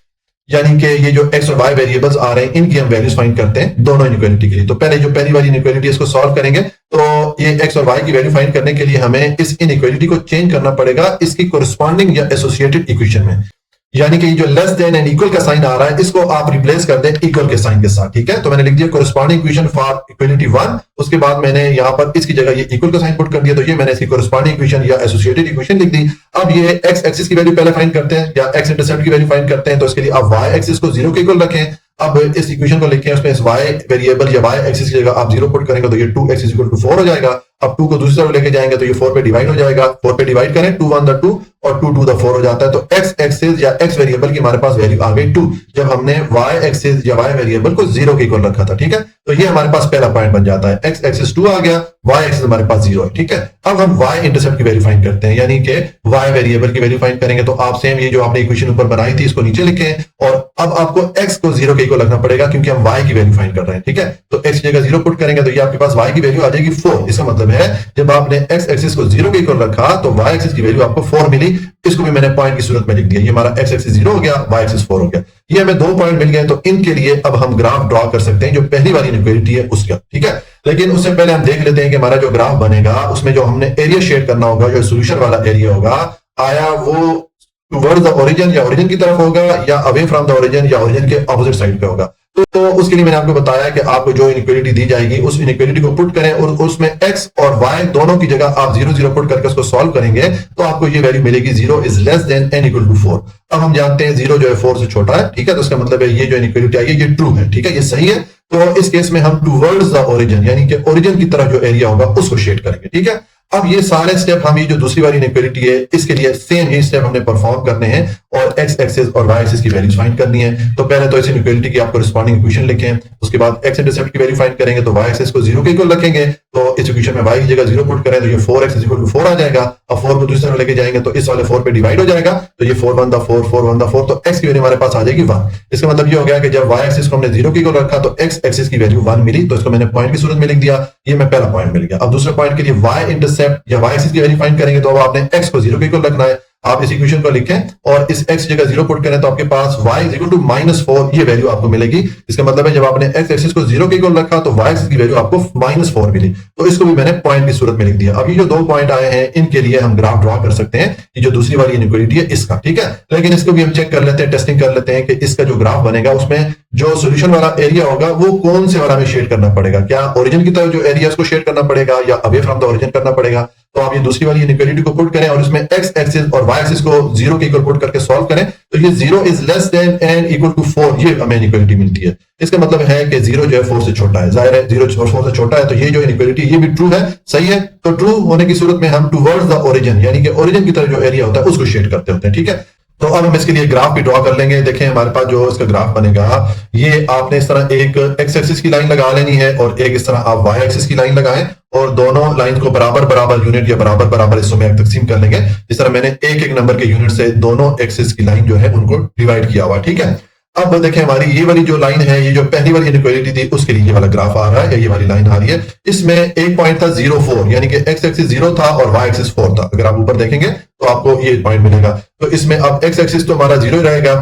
यानी कि ये जो x और y वेरिएबल्स आ रहे हैं इनकी हम वैल्यूज फाइंड करते हैं दोनों इनइक्वालिटी के लिए। तो पहले जो पहली वाली इनइक्वालिटी इसको सॉल्व करेंगे, तो ये x और y की वैल्यू फाइंड करने के लिए हमें इस इनइक्वालिटी को चेंज करना पड़ेगा इसकी कोरिस्पॉन्डिंग या एसोसिएटेड इक्वेशन में, यानी कि जो लेस देन एंड इक्वल का साइन आ रहा है इसको आप रिप्लेस कर दें इक्वल के साइन के साथ, ठीक है। तो मैंने लिख दिया कोरिस्पॉन्डिंग इक्वेशन फॉर इक्वलिटी 1, उसके बाद मैंने यहाँ पर इसकी जगह ये इक्वल का साइन पुट कर दिया, तो ये मैंने इसकी कोरिस्पॉन्डिंग इक्वेशन या एसोसिएटेड इक्वेशन लिख दी। अब ये x एक्सिस की वैल्यू पहले फाइंड करते हैं या x इंटरसेप्ट की वैल्यू फाइंड करते हैं, तो इसके लिए आप y एक्सिस को 0 के इक्वल रखें। अब इस इक्वेशन को लिखें, उसमें इस y वेरिएबल या y एक्सिस की जगह आप 0 पुट करेंगे तो ये 2x इक्वल टू 4 हो जाएगा। अब 2 को दूसरी तरफ लेके जाएंगे तो ये 4 पे डिवाइड हो जाएगा, 4 पे डिवाइड करें 2 1 2 और 2 2 4 हो जाता है। तो x एक्सिस या x वेरिएबल की हमारे पास वैल्यू आ गई 2, जब हमने y एक्सिस या y वेरिएबल को 0 के इक्वल रखा था, ठीक है। तो ये हमारे पास पहला पॉइंट बन जाता है, x एक्सिस 2 आ गया, y एक्सिस हमारे पास 0 है, ठीक है। अब हम y इंटरसेप्ट की वैल्यू फाइंड करते हैं, यानी कि y वेरिएबल की वैल्यू फाइंड करेंगे। तो आप सेम ये जो आपने इक्वेशन ऊपर बनाई थी इसको नीचे लिखें और अब आपको x को 0 के इक्वल रखना पड़ेगा क्योंकि हम y की वैल्यू फाइंड कर रहे हैं, ठीक है। तो x की जगह 0 पुट करेंगे तो ये आपके पास y की वैल्यू आ जाएगी 4। इसका मतलब है जब आपने x एक्सिस को 0 के इक्वल रखा तो y एक्सिस की वैल्यू आपको 4 मिली, इसको भी मैंने पॉइंट की सूरत में लिख दिया। ये हमारा x एक्सिस 0 हो गया, y एक्सिस 4 हो गया, ये हमें 2 पॉइंट मिल गए। तो इनके लिए अब हम ग्राफ ड्रॉ कर सकते हैं जो पहली वाली इनइक्वालिटी है उसका, ठीक है। लेकिन उससे पहले हम देख लेते हैं कि हमारा जो ग्राफ बनेगा उसमें जो हमने एरिया शेड करना होगा, जो सोल्यूशन वाला एरिया होगा, आया वो टुवर्ड्स द ओरिजिन या ओरिजिन की तरफ होगा या अवे फ्रॉम द ओरिजिन या ओरिजिन के ऑपोजिट साइड पे होगा। तो उसके लिए मैंने आपको बताया कि आपको जो इनइक्वालिटी दी जाएगी उस इनइक्वालिटी को पुट करें और उसमें x और y दोनों की जगह आप 0 0 पुट करके उसको सॉल्व करेंगे तो आपको ये वैल्यू मिलेगी 0 is less than n equal to 4। अब हम जानते हैं 0 जो है 4 से छोटा है, ठीक है। तो इसका मतलब है ये जो इनइक्वालिटी आई है ये ट्रू है, ठीक है, ये सही है। तो इस केस में हम टुवर्ड्स द ओरिजिन यानी कि ओरिजिन की तरफ जो एरिया होगा उसको शेड करेंगे, ठीक है। अब ये सारे स्टेप हम ये जो दूसरी वाली इनइक्वालिटी है इसके लिए सेम ही स्टेप हमने परफॉर्म करने हैं और एक्स एक्सिस और वाई एक्सिस की वैल्यूज फाइंड करनी है। तो पहले तो इस इनइक्वालिटी की आप कोरिस्पोंडिंग इक्वेशन लिखें, उसके बाद एक्स इंटरसेप्ट की वैल्यू फाइंड करेंगे तो वाई एक्सिस को 0 के इक्वल रखेंगे, तो इस इक्वेशन में y की जगह 0 पुट करें तो ये 4x इक्वल टू 4 आ जाएगा। अब 4 को दूसरी तरफ लेके जाएंगे तो इस वाले 4 पे डिवाइड हो जाएगा, तो ये 4 1 4 4 1 4, तो x की वैल्यू हमारे पास आ जाएगी 1। इसका मतलब ये हो गया कि जब y एक्सिस को हमने 0 के इक्वल रखा तो x एक्सिस की वैल्यू 1 मिली, तो इसको मैंने पॉइंट की सूरत में लिख दिया, ये मैं पहला पॉइंट मिल गया। अब दूसरे पॉइंट के लिए y इंटरसेप्ट या y एक्सिस की वैल्यू फाइंड करेंगे तो अब आपने x को 0 के इक्वल रखना है। आप इस इक्वेशन को लिखें और इस x जगह 0 पुट करें तो आपके पास y इक्वल टू -4 ये वैल्यू आपको मिलेगी। इसका मतलब है जब आपने x एक्सिस को 0 के इक्वल रखा तो y एक्सिस की वैल्यू आपको -4 मिली, तो इसको भी मैंने पॉइंट की सूरत में लिख दिया। अब ये जो दो पॉइंट आए हैं इनके लिए हम ग्राफ ड्रॉ कर सकते हैं, ये जो दूसरी वाली इनइक्वालिटी है इसका, ठीक है। लेकिन इसको भी हम चेक कर लेते हैं, टेस्टिंग कर लेते हैं कि इसका जो ग्राफ बनेगा उसमें जो सोल्यूशन वाला एरिया होगा वो कौन से वाला में शेड करना पड़ेगा, क्या ओरिजिन की तरफ जो एरिया उसको शेड करना पड़ेगा या अवे फ्रॉम द ओरिजिन करना पड़ेगा। तो आप ये दूसरी वाली इनइक्वालिटी को पुट करें और इसमें x एक्सिस और y एक्सिस को 0 के इक्वल पुट करके सॉल्व करें तो ये 0 is less than n equal to 4 ये हमें इनइक्वालिटी मिलती है। इसका मतलब है कि 0 जो है 4 से छोटा है, जाहिर है 0 4 से छोटा है, तो ये जो इनइक्वालिटी ये भी ट्रू है, सही है। तो ट्रू होने की सूरत में हम टुवर्ड्स द ओरिजिन यानी कि ओरिजिन की तरफ जो एरिया होता है उसको शेड करते होते हैं, ठीक है। तो अब हम इसके लिए ग्राफ भी ड्रॉ कर लेंगे। देखें हमारे पास जो इसका ग्राफ बनेगा, ये आपने इस तरह एक एक्स एक्सिस की लाइन लगा लेनी है और एक इस तरह आप वाई एक्सिस की लाइन लगाएं और दोनों लाइन को बराबर बराबर यूनिट या बराबर बराबर हिस्सों में तकसीम कर लेंगे। इस तरह मैंने एक एक नंबर के यूनिट से दोनों एक्सिस की लाइन जो है उनको डिवाइड किया हुआ, ठीक है। अब देखें हमारी ये वाली जो लाइन है, ये जो पहली वाली इनइक्वालिटी थी उसके लिए ये वाला ग्राफ आ रहा है, ये वाली लाइन आ रही है। इसमें एक पॉइंट था 0 4 यानी कि एक्स एक्सिस 0 था और वाई एक्सिस 4 था। अगर आप ऊपर देखेंगे तो आपको ये पॉइंट मिलेगा। तो इसमें अब एक्स एक्सिस तो हमारा 0 रहेगा।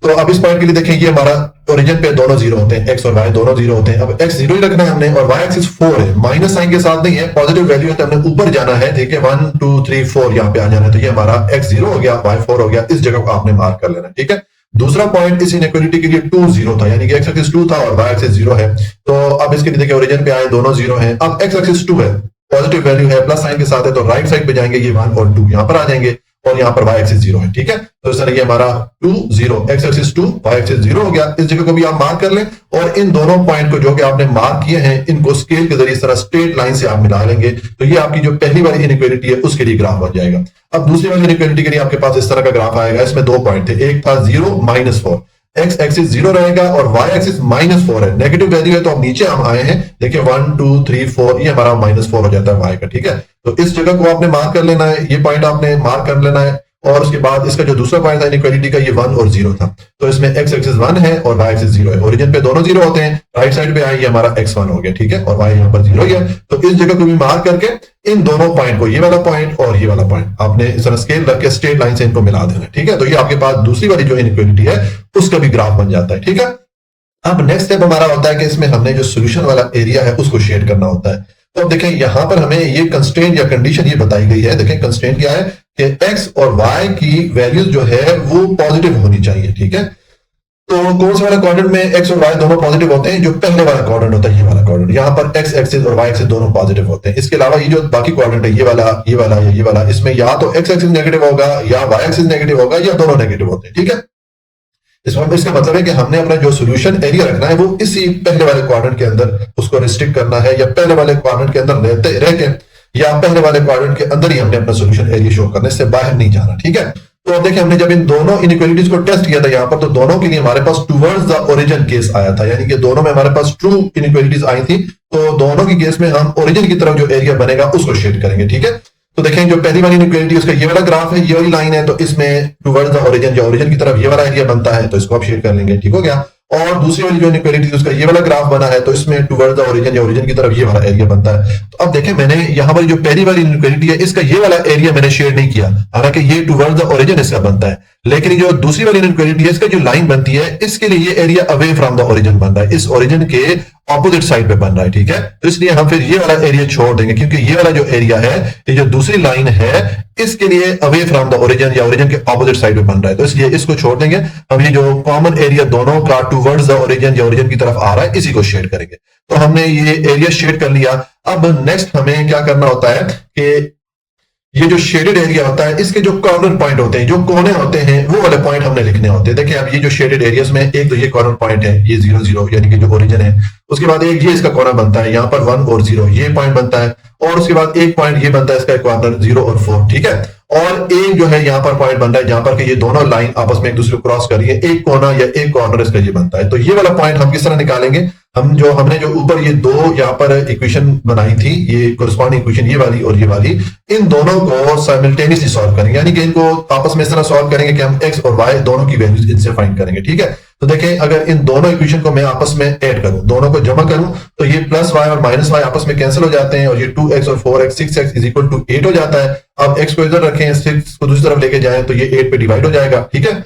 तो अब इस पॉइंट के लिए देखें ये हमारा ओरिजिन पे दोनों 0 होते हैं, एक्स और वाई दोनों 0 होते हैं। अब एक्स 0 ही रखना है हमने और वाई एक्सिस 4 है, माइनस साइन के साथ नहीं है, पॉजिटिव वैल्यू है तो हमने ऊपर जाना है, ठीक है। 1 2 3 4 यहाँ पे आ जाना है, तो ये हमारा एक्स 0 हो गया, वाई 4 हो गया। इस जगह को आपने मार्क कर लेना, ठीक है। दूसरा पॉइंट इस इनइक्वालिटी के लिए 2 0 था यानी कि एक्स एक्सिस 2 था और वाई एक्सिस 0 है। तो अब इसके लिए देखिए ओरिजिन पे आए दोनों 0 है। अब एक्स एक्सिस 2 है, पॉजिटिव वैल्यू है, प्लस साइन के साथ है, तो राइट साइड पे जाएंगे, ये 1 और 2 यहाँ पर आ जाएंगे और यहाँ पर y एक्सिस 0 है, ठीक है। तो इस तरह ये हमारा 2 0 x एक्सिस 2 y एक्सिस 0 हो गया। इस जगह को भी आप मार्क कर लें और इन दोनों पॉइंट को जो कि आपने मार्क किए हैं इनको स्केल के जरिए इस तरह स्ट्रेट लाइन से आप मिला लेंगे, तो ये आपकी जो पहली वाली इनइक्वालिटी है उसके लिए ग्राफ बन जाएगा। अब दूसरी वाली इनइक्वालिटी के लिए आपके पास इस तरह का ग्राफ आएगा। इसमें दो पॉइंट थे, एक था 0 -4, एक्स एक्सिस 0 रहेगा और वाई एक्सिस -4 है, नेगेटिव वैल्यू है तो अब नीचे हम आए हैं, देखिए 1 2 3 4 ये हमारा -4 हो जाता है वाई का, ठीक है। तो इस जगह को आपने मार्क कर लेना है, ये पॉइंट आपने मार्क कर लेना है और उसके बाद इसका जो दूसरा पॉइंट था इनइक्वालिटी का ये 1 और 0 था। तो इसमें x एक्सिस 1 है और y एक्सिस 0 है, ओरिजिन पे दोनों 0 होते हैं, राइट साइड पे आए ये हमारा x1 हो गया, ठीक है, और y यहाँ पर 0 ही है। तो इस जगह को भी मार्क करके इन दोनों पॉइंट को, ये वाला पॉइंट और ये वाला पॉइंट, आपने इस तरह स्केल रख के स्ट्रेट लाइन से इनको मिला देना, ठीक है। तो ये आपके पास दूसरी वाली जो इनइक्वालिटी है उसका भी ग्राफ बन जाता है, ठीक है। अब नेक्स्ट स्टेप हमारा होता है कि इसमें हमने जो सोल्यूशन वाला एरिया है उसको शेड करना होता है। तो अब देखें यहां पर हमें ये कंस्ट्रेंट या कंडीशन ये बताई गई है। देखें कंस्ट्रेंट क्या है कि x और y की वैल्यूज जो है वो पॉजिटिव होनी चाहिए, ठीक है। तो कौन से वाले क्वाड्रेंट में x और y दोनों पॉजिटिव होते हैं, जो पहले वाला क्वाड्रेंट होता है, ये वाला क्वाड्रेंट, यहाँ पर x एक्सिस और y एक्सिस दोनों पॉजिटिव होते हैं। इसके अलावा ये जो बाकी क्वाड्रेंट है, ये वाला या ये वाला, इसमें या तो x एक्सिस नेगेटिव होगा या y एक्सिस नेगेटिव होगा या दोनों नेगेटिव होते हैं, ठीक है। इसका मतलब है कि हमने अपना जो सोल्यूशन एरिया रखना है वो इसी पहले वाले क्वाड्रेंट के अंदर उसको रिस्ट्रिक्ट करना है, या पहले वाले क्वाड्रेंट के अंदर रह के या पहले वाले क्वाड्रेंट के अंदर ही हमने अपना सोल्यूशन एरिया शो करना है, इससे बाहर नहीं जाना, ठीक है। तो अब देखिए हमने जब इन दोनों इनइक्वालिटीज को टेस्ट किया था यहाँ पर, तो दोनों के लिए हमारे पास टुवर्ड्स द ओरिजिन केस आया था, यानी कि दोनों में हमारे पास ट्रू इनइक्वालिटीज आई थी। तो दोनों की केस में हम ओरिजिन की तरफ जो एरिया बनेगा उसको शेड करेंगे, ठीक है। तो देखें जो पहली वाली इनइक्वालिटी उसका ये वाला ग्राफ है, ये वाली लाइन है, तो इसमें टुवर्ड्स द ओरिजिन या ओरिजिन की तरफ ये वाला एरिया बनता है, तो इसको आप शेड कर लेंगे, ठीक हो गया। और दूसरी वाली जो इनइक्वालिटी उसका ये वाला ग्राफ बना है, तो इसमें टुवर्ड्स द ओरिजिन या ओरिजिन की तरफ ये वाला एरिया बनता है। तो अब देखें मैंने यहाँ पर जो पहली वाली इनइक्वालिटी है इसका ये वाला एरिया मैंने शेड नहीं किया, हालांकि ये टुवर्ड्स द ओरिजिन इसका बनता है, लेकिन जो दूसरी वाली इनइक्वालिटी है इसका जो लाइन बनती है इसके लिए ये area away from the origin बन रहा है, इस ओरिजिन के ऑपोजिट साइड पे बन रहा है, ठीक है। तो इसलिए हम फिर ये वाला एरिया छोड़ देंगे, क्योंकि ये वाला जो एरिया है, ये जो दूसरी लाइन है इसके लिए अवे फ्रॉम द ओरिजिन या ओरिजिन के ऑपोजिट साइड पे बन रहा है, तो इसलिए इसको छोड़ देंगे। हम ये जो कॉमन एरिया दोनों का टुवर्ड्स द ओरिजिन या ओरिजिन की तरफ आ रहा है इसी को शेड करेंगे। तो हमने ये एरिया शेड कर लिया। अब नेक्स्ट हमें क्या करना होता है कि ये जो शेडेड एरिया होता है इसके जो कॉर्नर पॉइंट होते हैं, जो कोने होते हैं, वो वाले पॉइंट हमने लिखने होते हैं। देखिए अब ये जो शेडेड एरियाज में एक तो ये कॉर्नर पॉइंट है, ये 0 0 यानी कि जो ओरिजिन है, उसके बाद एक ये इसका कॉर्नर बनता है, यहाँ पर 1 और 0 ये पॉइंट बनता है, और उसके बाद एक पॉइंट ये बनता है इसका कॉर्नर 0 और 4, ठीक है। और एक जो है यहाँ पर पॉइंट बन रहा है जहां पर कि ये दोनों लाइन आपस में एक दूसरे को क्रॉस कर रही है, एक कोना या एक कॉर्नर इसका ये बनता है। तो ये वाला पॉइंट हम किस तरह निकालेंगे, हमने जो ऊपर ये दो यहाँ पर इक्वेशन बनाई थी, ये कोरिस्पॉन्डिंग इक्वेशन ये वाली और ये वाली, इन दोनों को साइमल्टेनियसली सॉल्व करेंगे, यानी कि इनको आपस में इस तरह सॉल्व करेंगे कि हम एक्स और वाई दोनों की वैल्यूज इनसे फाइंड करेंगे, ठीक है। तो देखें, अगर इन दोनों इक्वेशन को मैं आपस में ऐड करूं, दोनों को जमा करूं, तो ये प्लस वाई और माइनस वाई आपस में कैंसिल हो जाते हैं और ये 2x और 4x 6x is equal to 8 हो जाता है। अब x को इधर रखें, 6 को दूसरी तरफ लेके जाएं तो ये 8 पे डिवाइड हो जाएगा, ठीक है।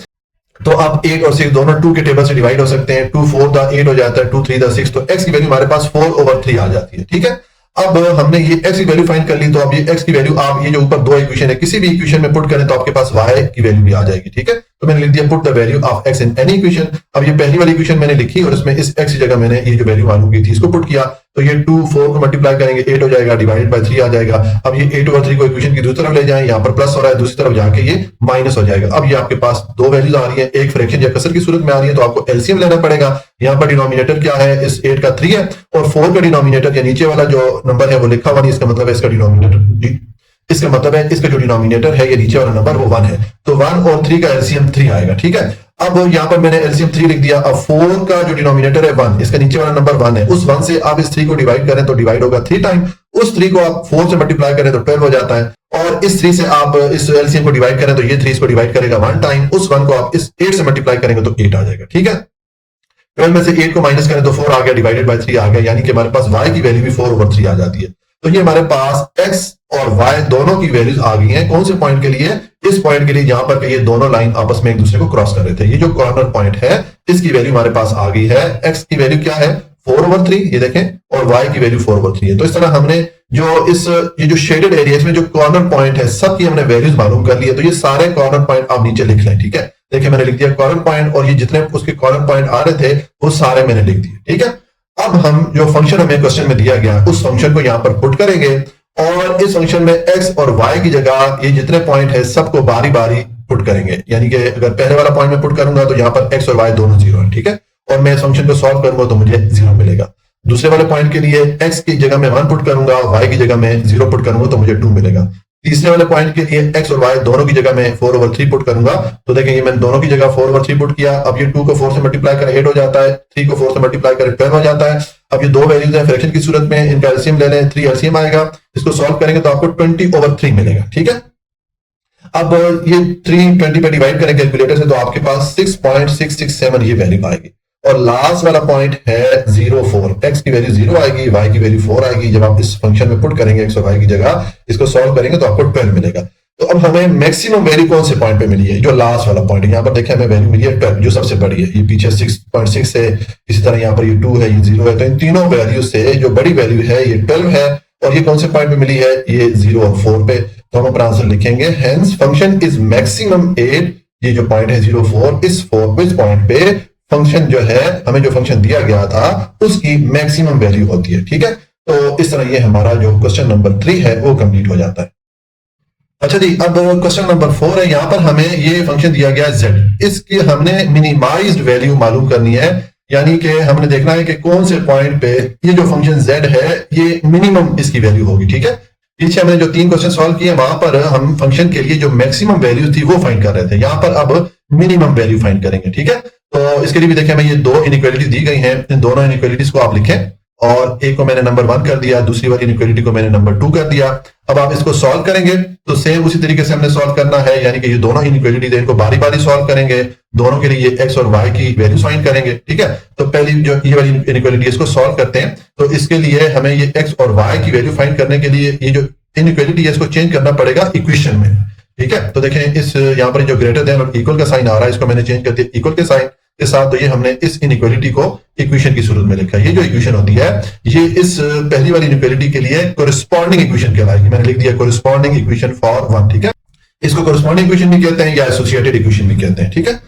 तो अब 8 और 6 दोनों 2 के टेबल से डिवाइड हो सकते हैं, 2 4 दा 8 हो जाता है, 2 3 दा 6, तो x की वैल्यू हमारे पास 4/3 आ जाती है, ठीक है। अब हमने ये x की वैल्यू फाइंड कर ली, तो अब ये x की वैल्यू आप ये जो ऊपर दो इक्वेशन है किसी भी इक्वेशन में पुट करें तो आपके पास y की वैल्यू भी आ जाएगी, ठीक है। तो मैंने लिख दिया put the value of x in any equation. अब ये पहली वाली इक्वेशन मैंने लिखी और इसमें इस x की जगह मैंने ये जो वैल्यू मालूम की थी इसको पुट किया, तो ये 2 4 को मल्टीप्लाई करेंगे 8 हो जाएगा, डिवाइडेड बाय 3 आ जाएगा। अब ये 8/3 को इक्वेशन की दूसरी तरफ ले जाएं, यहाँ पर प्लस हो रहा है, दूसरी तरफ जाके ये माइनस हो जाएगा। अब ये आपके पास दो वैल्यूज आ रही है, एक फ्रैक्शन या कसर की सूरत में आ रही है, तो आपको एलसीएम लेना पड़ेगा। यहाँ पर डिनोमिनेटर क्या है, इस 8 का 3 है और 4 का डिनोमिनेटर या नीचे वाला जो नंबर है वो लिखा हुआ नहीं, इसका मतलब है इसका डिनोमिनेटर, इसका मतलब है इसका जो डिनोमिनेटर है ये नीचे वाला नंबर वो 1 है, तो 1 और 3 का एलसीएम 3 आएगा, ठीक है। अब यहाँ पर मैंने एलसीएम 3 लिख दिया। अब 4 का जो डिनोमिनेटर है 1, इसका नीचे वाला नंबर 1 है, उस 1 से आप इस 3 को डिवाइड करें तो डिवाइड होगा 3 टाइम, उस 3 को आप 4 से मल्टीप्लाई करें तो 12 हो जाता है, और इस 3 से आप इस एलसीएम को डिवाइड करें तो ये 3 इसको डिवाइड करेगा 1 टाइम, उस 1 को आप इस 8 से मल्टीप्लाई करेंगे तो 8 आ जाएगा, ठीक है। 12 में से 8 को माइनस करें तो 4 आ गया, डिवाइडेड बाय 3 आ गया, यानी कि हमारे पास y की वैल्यू भी 4/3 आ जाती है। तो ये हमारे पास x और y दोनों की वैल्यूज आ गई हैं। कौन से पॉइंट के लिए, इस पॉइंट के लिए जहां पर ये दोनों लाइन आपस में एक दूसरे को क्रॉस कर रहे थे। ये जो कॉर्नर पॉइंट है इसकी वैल्यू हमारे पास आ गई है। x की वैल्यू क्या है 4/3, ये देखें, और y की वैल्यू 4/3 है। तो इस तरह हमने जो ये जो शेडेड एरिया में जो कॉर्नर पॉइंट है सबकी हमने वैल्यूज मालूम कर ली है। तो ये सारे कॉर्नर पॉइंट आप नीचे लिख लें, ठीक है। देखिए मैंने लिख दिया कॉर्नर पॉइंट, और ये जितने उसके कॉर्नर पॉइंट आ रहे थे वो सारे मैंने लिख दिए, ठीक है। अब हम जो फंक्शन हमें क्वेश्चन में दिया गया उस फंक्शन को यहाँ पर पुट करेंगे, और इस फंक्शन में x और y की जगह ये जितने पॉइंट है सबको बारी बारी पुट करेंगे, यानी कि अगर पहले वाला पॉइंट में पुट करूंगा तो यहाँ पर x और y दोनों 0 है, ठीक है, और मैं इस फंक्शन को सॉल्व करूंगा तो मुझे 0 मिलेगा। दूसरे वाले पॉइंट के लिए x की जगह में 1 पुट करूंगा, y की जगह में 0 पुट करूंगा तो मुझे 2 मिलेगा। तीसरे वाले पॉइंट के लिए x और y दोनों की जगह में 4/3 पुट करूंगा, तो देखेंगे मैंने दोनों की जगह 4/3 पुट किया। अब ये 2 को 4 से मल्टीप्लाई करें 8 हो जाता है, 3 को 4 से मल्टीप्लाई करें 12 हो जाता है। अब ये दो वैल्यूज हैं फ्रैक्शन की सूरत में, इनका एलसीएम ले लें, 3 एलसीएम आएगा, इसको सॉल्व करेंगे तो आपको 20/3 मिलेगा, ठीक है। अब ये 3 20 पे डिवाइड करें कैलकुलेटर से तो आपके पास 6.667 ये वैल्यू आएगी, और लास्ट वाला पॉइंट है 0 4, x की वैल्यू 0 आएगी, y की वैल्यू 4 आएगी। जब आप इस फंक्शन में पुट करेंगे x और y की जगह, इसको सॉल्व करेंगे तो आपको 12 मिलेगा। तो अब हमें मैक्सिमम वैल्यू कौन से पॉइंट पे मिली है, जो लास्ट वाला पॉइंट है। यहाँ पर देखिए हमें वैल्यू मिली है 12, जो सबसे बड़ी है, ये पीछे 6.6 है, इसी तरह यहाँ पर ये 2 है, ये 0 है। तो इन तीनों वैल्यू से जो बड़ी वैल्यू है ये 12 है, और ये कौन से पॉइंट पे मिली है, ये 0 और 4 पे। तो हम अपना आंसर लिखेंगे, हेंस फंक्शन इज मैक्सिमम 8, ये जो पॉइंट है 0 4, इस पॉइंट पे फंक्शन जो है, हमें जो फंक्शन दिया गया था उसकी मैक्सिमम वैल्यू होती है, ठीक है। तो इस तरह ये हमारा जो क्वेश्चन नंबर 3 है वो कंप्लीट हो जाता है। अच्छा जी, अब क्वेश्चन नंबर 4 है। यहाँ पर हमें ये फंक्शन दिया गया है z, इसकी हमने मिनिमाइज्ड वैल्यू मालूम करनी है, यानी कि हमने देखना है कि कौन से पॉइंट पे ये जो फंक्शन z है ये मिनिमम इसकी वैल्यू होगी, ठीक है। पीछे हमने जो 3 क्वेश्चन सॉल्व किए वहां पर हम फंक्शन के लिए जो मैक्सिमम वैल्यू थी वो फाइंड कर रहे थे, यहाँ पर अब मिनिमम वैल्यू फाइंड करेंगे, ठीक है। तो इसके लिए भी देखिए हमें ये दो इनइक्वालिटी दी गई हैं, इन दोनों इनइक्वालिटीज को आप लिखें, और एक को मैंने नंबर 1 कर दिया, दूसरी वाली इनइक्वालिटी को मैंने नंबर 2 कर दिया। अब आप इसको सॉल्व करेंगे तो सेम उसी तरीके से हमने सॉल्व करना है, यानी कि ये दोनों इनइक्वालिटीज इनको बारी बारी सॉल्व करेंगे, दोनों के लिए x और y की वैल्यू फाइंड करेंगे, ठीक है। तो पहली जो ये वाली इनइक्वालिटी इसको सॉल्व करते हैं, तो इसके लिए हमें ये x और y की वैल्यू फाइंड करने के लिए ये जो इनइक्वालिटी है इसको चेंज करना पड़ेगा इक्वेशन में, ठीक है। तो देखें इस यहाँ पर जो ग्रेटर देन और इक्वल का साइन आ रहा है इसको मैंने चेंज कर दिया इक्वल के साइन के साथ, तो ये हमने इस इनइक्वालिटी को इक्वेशन की सूरत में लिखा है। ये जो इक्वेशन होती है ये इस पहली वाली इनइक्वालिटी के लिए कोरिस्पॉन्डिंग इक्वेशन कहलाएगी, मैंने लिख दिया कोरिस्पॉन्डिंग इक्वेशन फॉर 1, ठीक है। इसको कोरिस्पॉन्डिंग इक्वेशन भी कहते हैं या एसोसिएटेड इक्वेशन भी कहते हैं, ठीक है।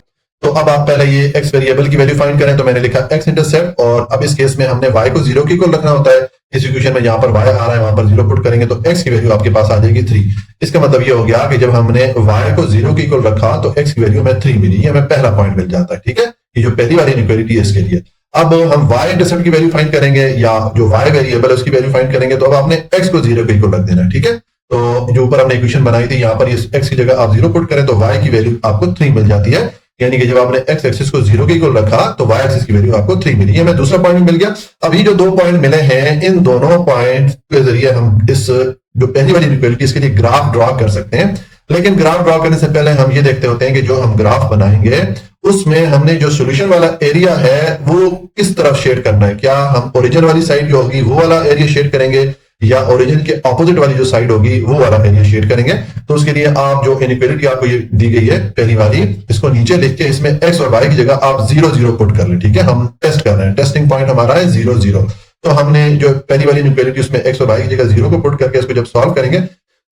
तो अब आप पहले ये x वेरिएबल की वैल्यू फाइंड करें, तो मैंने लिखा x इंटरसेप्ट, और अब इस केस में हमने y को 0 के इक्वल रखना होता है। इस इक्वेशन में यहाँ पर y आ रहा है, वहां पर 0 पुट करेंगे तो x की वैल्यू आपके पास आ जाएगी 3। इसका मतलब ये हो गया कि जब हमने y को 0 के इक्वल रखा तो x की वैल्यू हमें 3 मिली, हमें पहला पॉइंट मिल जाता है, ठीक है। ये जो पहली वाली इनइक्वालिटी है इसके लिए। अब हम y इंटरसेप्ट की वैल्यू फाइंड करेंगे या जो y वेरिएबल है उसकी वैल्यू फाइंड करेंगे, तो अब आपने x को 0 के इक्वल रख देना है, ठीक है। तो जो ऊपर हमने इक्वेशन बनाई थी, यहाँ पर ये x की जगह आप 0 पुट करें तो y की वैल्यू आपको 3 मिल जाती है। यानी कि जब आपने x एक्सिस को 0 के इक्वल रखा तो y एक्सिस की वैल्यू आपको 3 मिली। ये हमें दूसरा पॉइंट मिल गया। अब ये जो 2 पॉइंट मिले हैं, इन दोनों पॉइंट के जरिए हम इस जो पहली वाली इनइक्वालिटी इसके लिए ग्राफ ड्रॉ कर सकते हैं। लेकिन ग्राफ ड्रॉ करने से पहले हम ये देखते होते हैं कि जो हम ग्राफ बनाएंगे उसमें हमने जो सॉल्यूशन वाला एरिया है वो किस तरफ शेड करना है। क्या हम ओरिजिन वाली साइड जो होगी वो वाला एरिया शेड करेंगे या ओरिजिन के ऑपोजिट वाली जो साइड होगी वो वाला एरिया शेड करेंगे। तो उसके लिए आप जो इनइक्वालिटी आपको ये दी गई है पहली वाली, इसको नीचे लिख के इसमें x और y की जगह आप 0 0 पुट कर लें, ठीक है। हम टेस्ट कर रहे हैं, टेस्टिंग पॉइंट हमारा है 0 0। तो हमने जो पहली वाली इनइक्वालिटी उसमें x और y की जगह 0 को पुट करके इसको जब सॉल्व करेंगे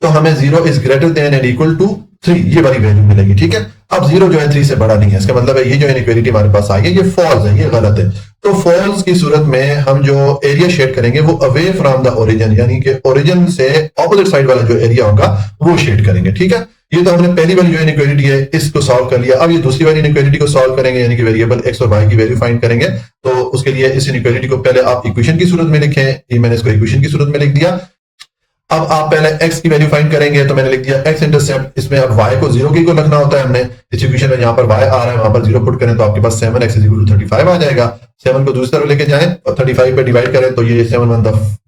तो हमें 0 is greater than and equal to 3 ये वाली वैल्यू मिलेगी, ठीक है। अब 0 जो है 3 से बड़ा नहीं है, इसका मतलब है ये जो इनइक्वालिटी हमारे पास आई है ये फॉल्स है, ये गलत है। तो फॉल्स की सूरत में हम जो एरिया शेड करेंगे वो अवे फ्रॉम द ओरिजिन, यानी कि ओरिजिन से ऑपोजिट साइड वाला जो एरिया होगा वो शेड करेंगे, ठीक है। ये तो हमने पहली वाली जो इनइक्वालिटी है इसको सॉल्व कर लिया। अब ये दूसरी वाली इनइक्वालिटी को सॉल्व करेंगे, यानी कि वेरिएबल x और y की वैल्यू फाइंड करेंगे। तो उसके लिए इस इनइक्वालिटी को पहले आप इक्वेशन की सूरत में लिखें, ये मैंने इसको इक्वेशन की सूरत में लिख दिया। अब आप पहले x की वैल्यू फाइंड करेंगे, तो मैंने लिख दिया x इंटरसेप्ट, इसमें अब y को 0 के इक्वल रखना होता है। हमने इस इक्वेशन में यहाँ पर y आ रहा है, वहां पर 0 पुट करें तो आपके पास 7x इज इक्वल टू 35 आ जाएगा। 7 को दूसरी तरफ लेके जाएं और 35 पे डिवाइड करें तो ये 7 1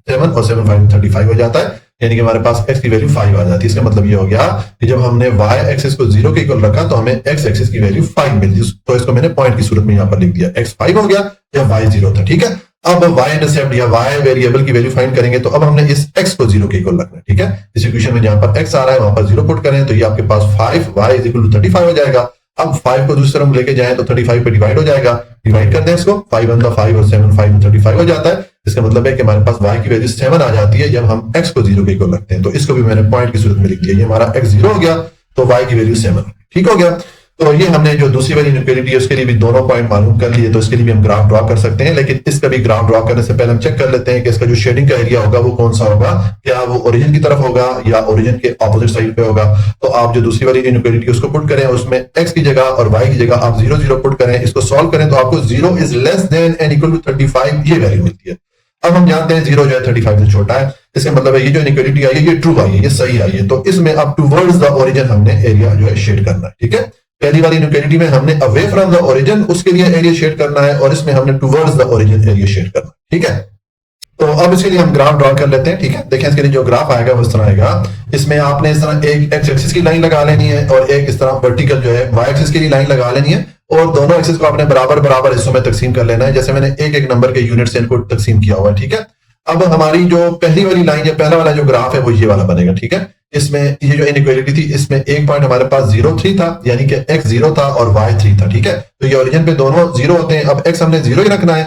7 और 7 5 35 हो जाता है, यानी कि हमारे पास x की वैल्यू 5 आ जाती है। इसका मतलब ये हो गया कि जब हमने y एक्सिस को 0 के इक्वल रखा तो हमें x एक्सिस की वैल्यू 5 मिली। तो इसको मैंने पॉइंट की सूरत में यहाँ पर लिख दिया, x 5 हो गया या y 0 था, ठीक है। अब y इंटरसेप्ट या y वेरिएबल की वैल्यू फाइंड करेंगे, तो अब हमने इस x को 0 के इक्वल रखना है, ठीक है। इस इक्वेशन में जहां पर x आ रहा है वहां पर 0 पुट करें तो ये आपके पास 5 y इज इक्वल टू 35 हो जाएगा। अब 5 को दूसरी तरफ लेके जाएं तो 35 पे डिवाइड हो जाएगा, डिवाइड कर दें इसको, 5 1 5 और 7 5 35 हो जाता है। इसका मतलब है कि हमारे पास y की वैल्यू 7 आ जाती है जब हम x को 0 के इक्वल रखते हैं। तो इसको भी मैंने पॉइंट की सूरत में लिख दिया, ये हमारा x 0 हो गया तो y की वैल्यू 7, ठीक हो गया। तो ये हमने जो दूसरी वाली इनइक्वालिटी है उसके लिए भी दोनों पॉइंट मालूम कर लिए, तो इसके लिए भी हम ग्राफ ड्रॉ कर सकते हैं। लेकिन इसका भी ग्राफ ड्रॉ करने से पहले हम चेक कर लेते हैं कि इसका जो शेडिंग का एरिया होगा वो कौन सा होगा, क्या वो ओरिजिन की तरफ होगा या ओरिजिन के ऑपोजिट साइड पे होगा। तो आप जो दूसरी वाली इनइक्वालिटी उसको पुट करें, उसमें x की जगह और y की जगह आप 0 0 पुट करें, इसको सॉल्व करें तो आपको 0 is less than and equal to 35 ये वैल्यू मिलती है। अब हम जानते हैं 0 जो है 35 से छोटा है, इसका मतलब है ये जो इनइक्वालिटी आई है ये ट्रू आई है, ये सही आई है। तो इसमें अब टुवर्ड्स द ओरिजिन हमने एरिया जो है शेड करना है, ठीक है। पहली वाली इनइक्वालिटी में हमने अवे फ्रॉम द ओरिजिन उसके लिए एरिया शेड करना है और इसमें हमने towards the origin area shade करना है, ठीक है। तो अब इसके लिए हम ग्राफ ड्रॉ कर लेते हैं, ठीक है। देखें इसके लिए जो ग्राफ आएगा वो इस तरह आएगा। इसमें आपने इस तरह एक एक्स एक्सिस की लाइन लगा लेनी है और एक इस तरह वर्टिकल जो है वाई एक्सिस की लाइन लगा लेनी है और दोनों एक्सिस को आपने बराबर बराबर हिस्सों में तकसीम कर लेना है, जैसे मैंने एक एक नंबर के यूनिट से इनको तकसीम किया हुआ है, ठीक है। अब हमारी जो पहली वाली लाइन या पहला वाला जो ग्राफ है वो ये वाला बनेगा, ठीक है। इसमें ये जो इनइक्वालिटी थी इसमें एक पॉइंट हमारे पास 0 3 था, यानी कि x 0 था और y 3 था, ठीक है। तो ये ओरिजिन पे दोनों 0 होते हैं। अब x हमने 0 ही रखना है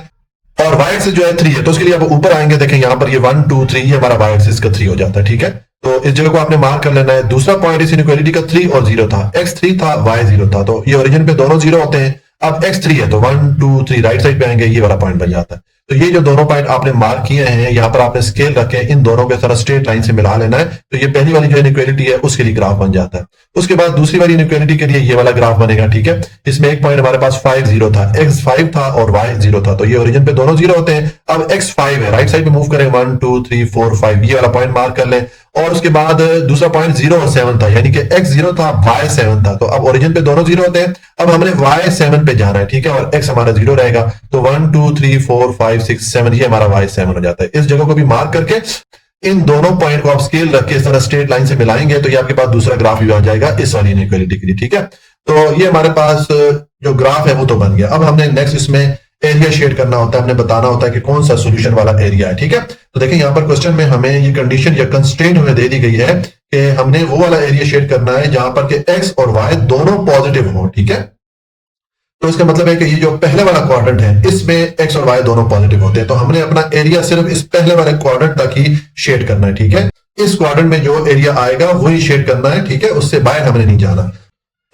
और y एक्सिस जो है 3 है, तो उसके लिए अब ऊपर आएंगे, देखें यहाँ पर ये 1 2 3 ये हमारा y एक्सिस का 3 हो जाता है, ठीक है। तो इस जगह को आपने मार्क कर लेना है। दूसरा पॉइंट इस इनइक्वालिटी का 3 और 0 था, x 3 था y 0 था, तो ये ओरिजिन पे दोनों 0 होते हैं। अब x 3 है तो 1 2 3 राइट साइड पे आएंगे, ये वाला पॉइंट बन जाता है। तो ये जो दोनों पॉइंट आपने मार्क किए हैं यहाँ पर आपने स्केल रखे, इन दोनों के तरह स्ट्रेट लाइन से मिला लेना है। तो ये पहली वाली जो इनइक्वालिटी है उसके लिए ग्राफ बन जाता है। उसके बाद दूसरी वाली इनइक्वालिटी के लिए ये वाला ग्राफ बनेगा, ठीक है। इसमें एक पॉइंट हमारे पास 5 0 था, x 5 था और y 0 था, तो ये ओरिजिन पे दोनों 0 होते हैं। अब x 5 है, राइट साइड पे मूव करें 1 2 3 4 5 ये वाला पॉइंट मार्क कर लें। और उसके बाद दूसरा पॉइंट 0 और 7 था, यानी कि x 0 था y 7 था, तो अब ओरिजिन पे दोनों 0 होते हैं। अब हमने y 7 पे जाना है, ठीक है, और x हमारा 0 रहेगा, तो 1 2 3 4 5 6 7 ये हमारा y 7 हो जाता है। इस जगह को भी मार्क करके इन दोनों पॉइंट को आप स्केल रख के इस तरह स्ट्रेट लाइन से मिलाएंगे तो ये आपके पास दूसरा ग्राफ भी आ जाएगा इस वाली इनइक्वालिटी के लिए, ठीक है। तो ये हमारे पास जो ग्राफ है वो तो बन गया। अब हमने नेक्स्ट इसमें एरिया शेड करना होता है, हमने बताना होता है कि कौन सा सॉल्यूशन वाला एरिया है, ठीक है। तो देखिए यहाँ पर क्वेश्चन में हमें ये कंडीशन या कंस्ट्रेंट हमें दे दी गई है कि हमने वो वाला एरिया शेड करना है जहां पर कि x और y दोनों पॉजिटिव हो, ठीक है। तो इसका मतलब है कि ये जो पहले वाला क्वाड्रेंट है इसमें x और y दोनों पॉजिटिव होते हैं, तो हमने अपना एरिया सिर्फ इस पहले वाले क्वाड्रेंट तक ही शेड करना है, ठीक है। इस क्वाड्रेंट में जो एरिया आएगा वही शेड करना है, ठीक है, उससे बाहर हमने नहीं जाना।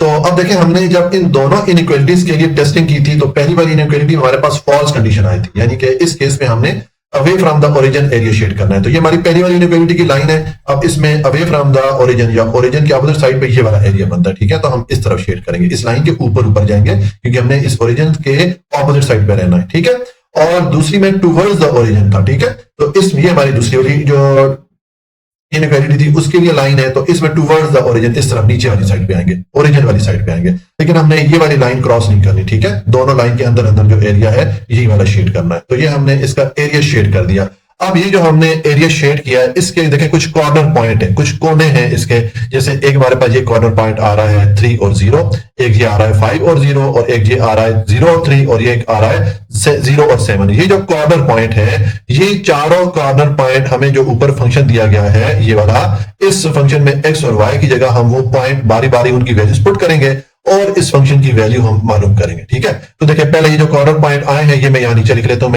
तो अब देखें हमने जब इन दोनों इनइक्वालिटीज के लिए टेस्टिंग की थी तो पहली वाली इनइक्वालिटी हमारे पास फॉल्स कंडीशन आई थी, यानी कि इस केस में हमने away from the origin area shade करना है। तो ये हमारी पहली वाली इनइक्वालिटी की लाइन है। अब इसमें अवे फ्रॉम द ओरिजिन या ओरिजिन के अपोजिट साइड पे ये वाला एरिया बनता है, ठीक है। तो हम इस तरफ शेड करेंगे, इस लाइन के ऊपर ऊपर जाएंगे क्योंकि हमने इस ओरिजिन के अपोजिट साइड पे रहना है, ठीक है। और दूसरी में टूवर्ड्स द ओरिजिन था, ठीक है। तो इसमें ये हमारी दूसरी वाली जो इनइक्वालिटी थी उसके लिए लाइन है, तो इसमें टूवर्ड्स द ओरिजिन इस तरफ नीचे वाली साइड पे आएंगे, ओरिजिन वाली साइड पे आएंगे, लेकिन हमने ये वाली लाइन क्रॉस नहीं करनी, ठीक है। दोनों लाइन के अंदर अंदर जो एरिया है यही वाला शेड करना है, तो ये हमने इसका एरिया शेड कर दिया। अब ये जो हमने एरिया शेड किया है इसके देखें कुछ कॉर्नर पॉइंट है, कुछ कोने हैं इसके, जैसे एक हमारे पास ये कॉर्नर पॉइंट आ रहा है 3 और 0, एक ये आ रहा है 5 और 0, और एक ये आ रहा है 0 और 3, और ये एक आ रहा है 0 और 7। ये जो कॉर्नर पॉइंट है, ये चारों कॉर्नर पॉइंट हमें जो ऊपर फंक्शन दिया गया है ये वाला, इस फंक्शन में x और y की जगह हम वो पॉइंट बारी बारी उनकी वैल्यूज पुट करेंगे और इस फंक्शन की वैल्यू हम मालूम करेंगे, ठीक है। तो देखिए पहले ये जो कॉर्नर पॉइंट आए हैं ये मैं यहां नीचे लिख लेता हूं।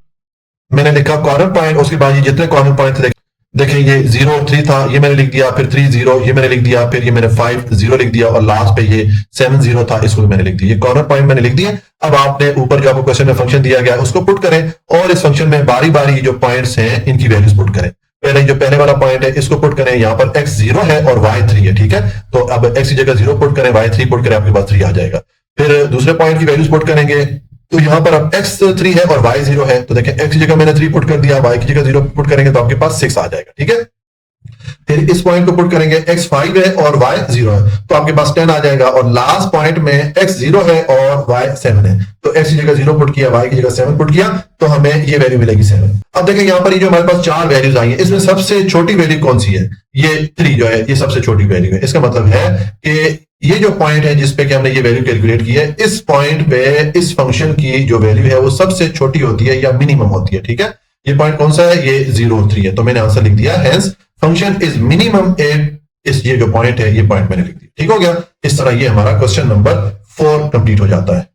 मैंने लिखा कॉर्नर पॉइंट, उसके बाद ये जितने कॉर्नर पॉइंट थे देखें ये 0 और 3 था, ये मैंने लिख दिया, फिर 3 0 ये मैंने लिख दिया, फिर ये मैंने 5 0 लिख दिया, और लास्ट पे ये 7 0 था, इसको भी मैंने लिख दिया। ये कॉर्नर पॉइंट मैंने लिख दिया। अब आपने ऊपर जो आपको क्वेश्चन में फंक्शन दिया गया है उसको पुट करें और इस फंक्शन में बारी बारी जो पॉइंट्स हैं इनकी वैल्यूज पुट करें। पहले जो पहले वाला पॉइंट है इसको पुट करें, यहाँ पर x 0 है और y 3 है, ठीक है। तो अब x की जगह 0 पुट करें, y 3 पुट करें, आपके पास 3 आ जाएगा। फिर दूसरे पॉइंट की वैल्यूज पुट करेंगे, तो यहां पर अब x 3 है और y 0 है, तो देखें x की जगह मैंने 3 पुट कर दिया, y की जगह 0 पुट करेंगे तो आपके पास 6 आ जाएगा, ठीक है। फिर इस पॉइंट को पुट करेंगे, x 5 है और y 0 है, तो आपके पास 10 आ जाएगा, और लास्ट पॉइंट में x 0 है और y 7 है, तो x की जगह 0 पुट किया, y की जगह 7 पुट किया, तो हमें ये वैल्यू मिलेगी 7। अब देखें यहाँ पर ये जो हमारे पास 4 वैल्यूज आई है इसमें सबसे छोटी वैल्यू कौन सी है, ये 3 जो है ये सबसे छोटी वैल्यू है। इसका मतलब है कि ये जो पॉइंट है जिसपे कि हमने ये वैल्यू कैलकुलेट की है, इस पॉइंट पे इस फंक्शन की जो वैल्यू है वो सबसे छोटी होती है या मिनिमम होती है, ठीक है। ये पॉइंट कौन सा है, ये 0 और 3 है, तो मैंने आंसर लिख दिया, hence function is minimum at, इस ये जो पॉइंट है ये पॉइंट मैंने लिख दिया, ठीक हो गया। इस तरह ये हमारा क्वेश्चन नंबर 4 कंप्लीट हो जाता है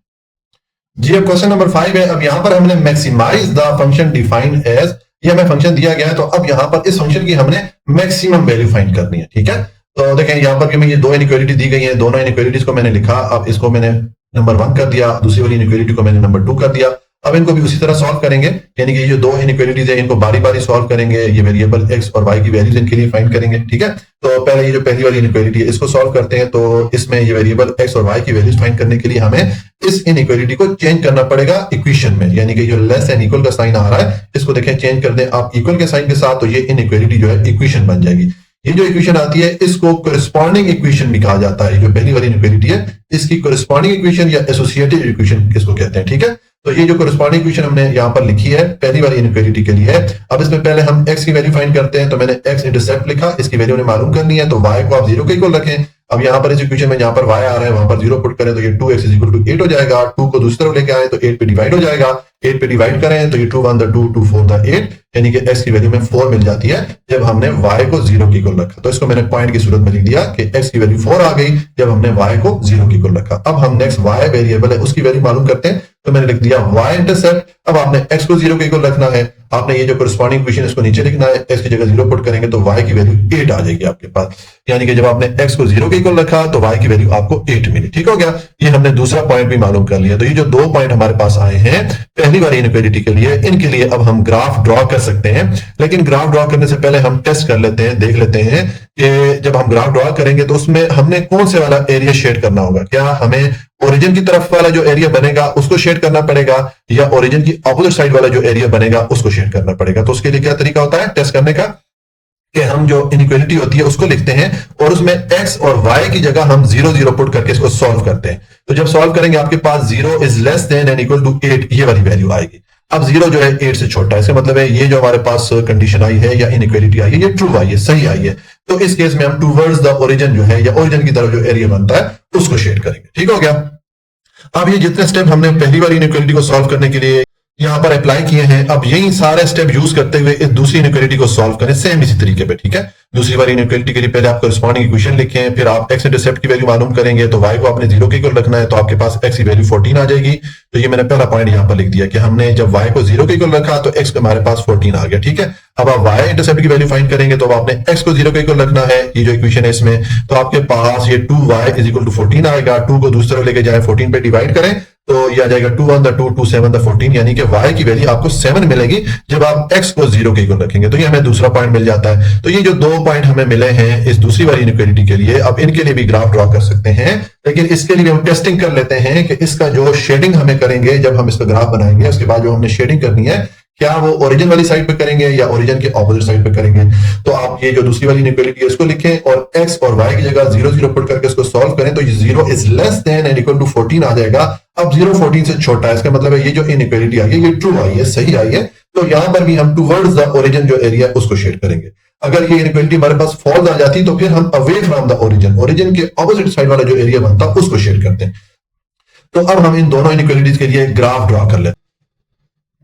जी। अब क्वेश्चन नंबर 5 है। अब यहां पर हमने maximize the function defined as, ये हमें फंक्शन दिया गया है, तो अब यहां पर इस फंक्शन की हमने मैक्सिमम वैल्यू फाइंड करनी है, ठीक है। तो देखें यहाँ पर हमें ये दो इनइक्वालिटी दी गई है, दोनों इनइक्वालिटीज को मैंने लिखा, अब इसको मैंने नंबर 1 कर दिया, दूसरी वाली इनइक्वालिटी को मैंने नंबर 2 कर दिया। अब इनको भी उसी तरह सॉल्व करेंगे, यानी कि ये जो दो इनइक्वालिटीज है इनको बारी बारी सॉल्व करेंगे, ये वेरिएबल x और y की वैल्यूज इनके लिए फाइंड करेंगे, ठीक है। तो पहले ये जो पहली वाली इनइक्वालिटी है इसको सॉल्व करते हैं, तो इसमें ये वेरिएबल x और y की वैल्यूज फाइंड करने के लिए हमें इस इनइक्वालिटी को चेंज करना पड़ेगा इक्वेशन में, यानी कि जो लेस एंड इक्वल का साइन आ रहा है इसको देखें चेंज कर दें आप इक्वल के साइन के साथ, तो ये इनइक्वालिटी जो है इक्वेशन बन जाएगी। ये जो इक्वेशन आती है इसको कोरिस्पॉन्डिंग इक्वेशन भी कहा जाता है। जो पहली वाली इनइक्वालिटी है इसकी कोरिस्पॉन्डिंग इक्वेशन या एसोसिएटिव इक्वेशन इसको कहते हैं, ठीक है। तो ये जो कोरिस्पॉन्डिंग इक्वेशन हमने यहाँ पर लिखी है पहली वाली इनइक्वालिटी के लिए है। अब इसमें पहले हम x की वैल्यू फाइंड करते हैं, तो मैंने x इंटरसेप्ट लिखा, इसकी वैल्यू ने मालूम करनी है, तो y को आप 0 के इक्वल रखें। अब यहाँ पर इस इक्वेशन में जहां पर y आ रहा है वहां पर 0 पुट करें, तो ये 2x इज इक्वल टू 8 हो जाएगा। 2 को दूसरी तरफ लेके आए तो 8 पे डिवाइड हो जाएगा, 8 पे डिवाइड करें तो ये 2 1 2 2 4 8, यानी कि x की वैल्यू में 4 मिल जाती है जब हमने y को 0 के इक्वल रखा। तो इसको मैंने पॉइंट की सूरत में लिख दिया कि x की वैल्यू 4 आ गई जब हमने y को 0 के इक्वल रखा। अब हम नेक्स्ट y वेरिएबल है उसकी वैल्यू मालूम करते हैं, तो मैंने लिख दिया y इंटरसेप्ट। अब आपने x को 0 के इक्वल रखना है, आपने ये जो कोरिस्पॉन्डिंग इक्वेशन इसको नीचे लिखना है, x की जगह 0 पुट करेंगे तो y की वैल्यू 8 आ जाएगी आपके पास, यानी कि जब आपने x को 0 के इक्वल रखा तो y की वैल्यू आपको 8 मिली, ठीक हो गया। ये हमने दूसरा पॉइंट भी मालूम कर लिया। तो ये जो दो पॉइंट हमारे पास आए हैं पहली वाली इनइक्वालिटी के लिए, इनके लिए अब हम ग्राफ ड्रॉ कर सकते हैं, लेकिन ग्राफ ड्रॉ करने से पहले हम टेस्ट कर लेते हैं, देख लेते हैं कि जब हम ग्राफ ड्रॉ करेंगे तो उसमें हमने कौन से वाला एरिया शेड करना होगा। क्या हमें ओरिजिन की तरफ वाला जो एरिया बनेगा उसको शेड करना पड़ेगा, या ओरिजिन की अपोजिट साइड वाला जो एरिया बनेगा उसको शेड करना पड़ेगा। तो उसके लिए क्या तरीका होता है टेस्ट करने का, कि हम जो इनइक्वालिटी होती है उसको लिखते हैं और उसमें x और y की जगह हम 0 0 पुट करके इसको सॉल्व करते हैं। तो जब सॉल्व करेंगे आपके पास 0 is less than and equal to 8 ये वाली वैल्यू आएगी। अब 0 जो है 8 से छोटा है, इसका मतलब है ये जो हमारे पास कंडीशन आई है या इनइक्वालिटी आई है ये ट्रू आई है, सही आई है। तो इस केस में हम टूवर्ड्स द ओरिजिन जो है या ओरिजिन की तरफ जो एरिया बनता है उसको शेड करेंगे, ठीक हो गया। अब ये जितने स्टेप हमने पहली वाली इनइक्वालिटी को सॉल्व करने के लिए यहां पर अप्लाई किए हैं, अब यही सारे स्टेप यूज करते हुए इस दूसरी इनइक्वालिटी को सॉल्व करें सेम इसी तरीके पे, ठीक है। दूसरी वाली इनइक्वालिटी के लिए पहले आप कोरिस्पॉन्डिंग इक्वेशन लिखें, फिर आप x इंटरसेप्ट की वैल्यू मालूम करेंगे, तो y को आपने 0 के इक्वल रखना है, तो आपके पास x की वैल्यू 14 आ जाएगी। तो ये मैंने पहला पॉइंट यहां पर लिख दिया कि हमने जब y को 0 के इक्वल रखा तो x हमारे पास 14 आ गया, ठीक है। अब आप y इंटरसेप्ट की वैल्यू फाइंड करेंगे तो आपने x को 0 के इक्वल रखना है, ये जो इक्वेशन है इसमें, तो आपके पास ये 2y इज इक्वल टू 14 आएगा। 2 को दूसरी तरफ लेके जाए 14 पे डिवाइड करें तो ये आ जाएगा 2 1 2 2 7 14, यानी कि y की वैल्यू आपको 7 मिलेगी जब आप x को 0 के इक्वल रखेंगे। तो ये हमें दूसरा पॉइंट मिल जाता है। तो ये जो 2 पॉइंट हमें मिले हैं इस दूसरी वाली इनइक्वालिटी के लिए, अब इनके लिए भी ग्राफ ड्रॉ कर सकते हैं, लेकिन इसके लिए हम टेस्टिंग कर लेते हैं कि इसका जो शेडिंग हमें करेंगे जब हम इसका ग्राफ बनाएंगे, उसके बाद जो हमने शेडिंग करनी है क्या वो ओरिजिन वाली साइड पे करेंगे या ओरिजिन के ऑपोजिट साइड पे करेंगे। तो आप ये जो दूसरी वाली इनइक्वालिटी है इसको लिखें और x और y की जगह 0 0 पुट करके इसको सॉल्व करें, तो ये 0 is less than and equal to 14 आ जाएगा। अब 0 14 से छोटा है, इसका मतलब है ये जो इनइक्वालिटी आई है ये ट्रू आई है, सही आई है। तो यहां पर भी हम टुवर्ड्स द ओरिजिन जो एरिया है उसको शेड करेंगे। अगर ये इनइक्वालिटी हमारे पास फॉल्स आ जाती तो फिर हम away from the origin, origin के ऑपोजिट साइड वाला जो एरिया बनता उसको शेड करते हैं। तो अब हम इन दोनों इनइक्वालिटीज के लिए ग्राफ ड्रॉ कर लेते हैं।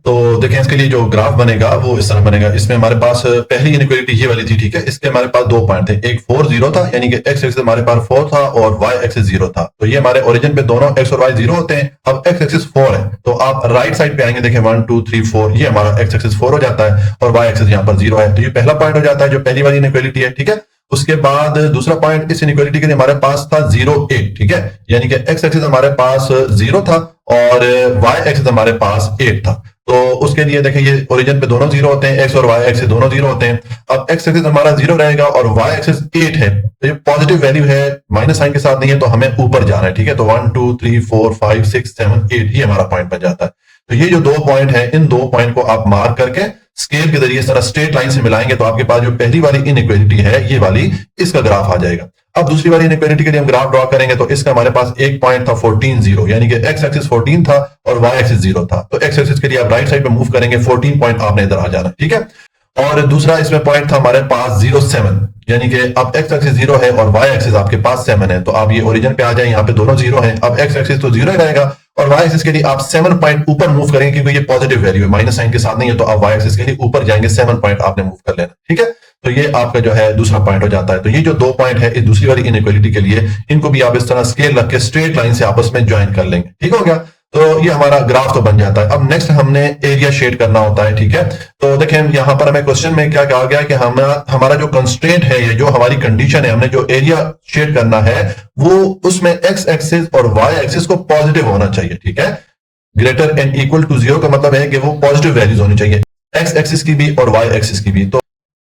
तो देखें इसके लिए जो ग्राफ बनेगा वो इस तरह बनेगा। इसमें हमारे पास पहली इनइक्वालिटी ये वाली थी, ठीक है। इसके हमारे पास 2 पॉइंट थे, एक 4 0 था, यानी कि x एक्सिस हमारे पास 4 था और y एक्सिस 0 था। तो ये हमारे ओरिजिन पे दोनों x और y 0 होते हैं। अब x एक्सिस 4 है, तो आप राइट साइड पे आएंगे, देखें 1 2 3 4, ये हमारा x एक्सिस 4 हो जाता है और y एक्सिस यहाँ पर 0 है। तो ये पहला पॉइंट हो जाता है जो पहली वाली इनइक्वालिटी है, ठीक है। उसके बाद दूसरा पॉइंट इस इनइक्वालिटी के लिए हमारे पास था 0 8, ठीक है, यानी कि x एक्सिस हमारे पास 0 था और y एक्सिस हमारे पास 8 था। तो उसके लिए देखें ये ओरिजिन पे दोनों 0 होते हैं, x और y एक्सिस दोनों 0 होते हैं। अब x एक्सिस हमारा 0 रहेगा और y एक्सिस 8 है, तो ये पॉजिटिव वैल्यू है, माइनस साइन के साथ नहीं है, तो हमें ऊपर जाना है, ठीक है। तो 1 2 3 4 5 6 7 8 ये हमारा पॉइंट बन जाता है। तो ये जो 2 पॉइंट है, इन 2 पॉइंट को आप मार्क करके स्केल के जरिए इस तरह स्ट्रेट लाइन से मिलाएंगे तो आपके पास जो पहली वाली इनइक्वालिटी है ये वाली, इसका ग्राफ आ जाएगा। अब दूसरी वाली इनइक्वालिटी के लिए हम ग्राफ ड्रॉ करेंगे तो इसका हमारे पास एक पॉइंट था 14 0, यानी कि x एक्सिस 14 था और y एक्सिस 0 था। तो x एक्सिस के लिए आप राइट साइड पे मूव करेंगे, 14 पॉइंट आपने इधर आ जाना, ठीक है। और दूसरा इसमें पॉइंट था हमारे पास 0 7, यानी कि अब x एक्सिस 0 है और y एक्सिस आपके पास 7 है। तो आप ये ओरिजिन पे आ जाए, यहाँ पे दोनों 0 है। अब x एक्सिस तो 0 रहेगा और y एक्सिस के लिए आप 7 पॉइंट ऊपर मूव करेंगे, क्योंकि ये पॉजिटिव वैल्यू है, माइनस साइन के साथ नहीं है। तो आप y एक्सिस के लिए ऊपर जाएंगे, 7 पॉइंट आपने मूव कर लेना, ठीक है। तो ये आपका जो है दूसरा पॉइंट हो जाता है। तो ये जो 2 पॉइंट है इस दूसरी वाली इनइक्वालिटी के लिए, इनको भी आप इस तरह स्केल रख के स्ट्रेट लाइन से आपस में ज्वाइन कर लेंगे, ठीक हो गया। तो ये हमारा ग्राफ तो बन जाता है। अब नेक्स्ट हमने एरिया शेड करना होता है, ठीक है। तो देखें यहाँ पर हमें क्वेश्चन में क्या कहा गया कि हमारा जो कंस्ट्रेंट है, ये जो हमारी कंडीशन है, हमने जो एरिया शेड करना है वो उसमें x एक्सिस और y एक्सिस को पॉजिटिव होना चाहिए, ठीक है। ग्रेटर एंड इक्वल टू 0 का मतलब है कि वो पॉजिटिव वैल्यूज होनी चाहिए, x एक्सिस की भी और y एक्सिस की भी।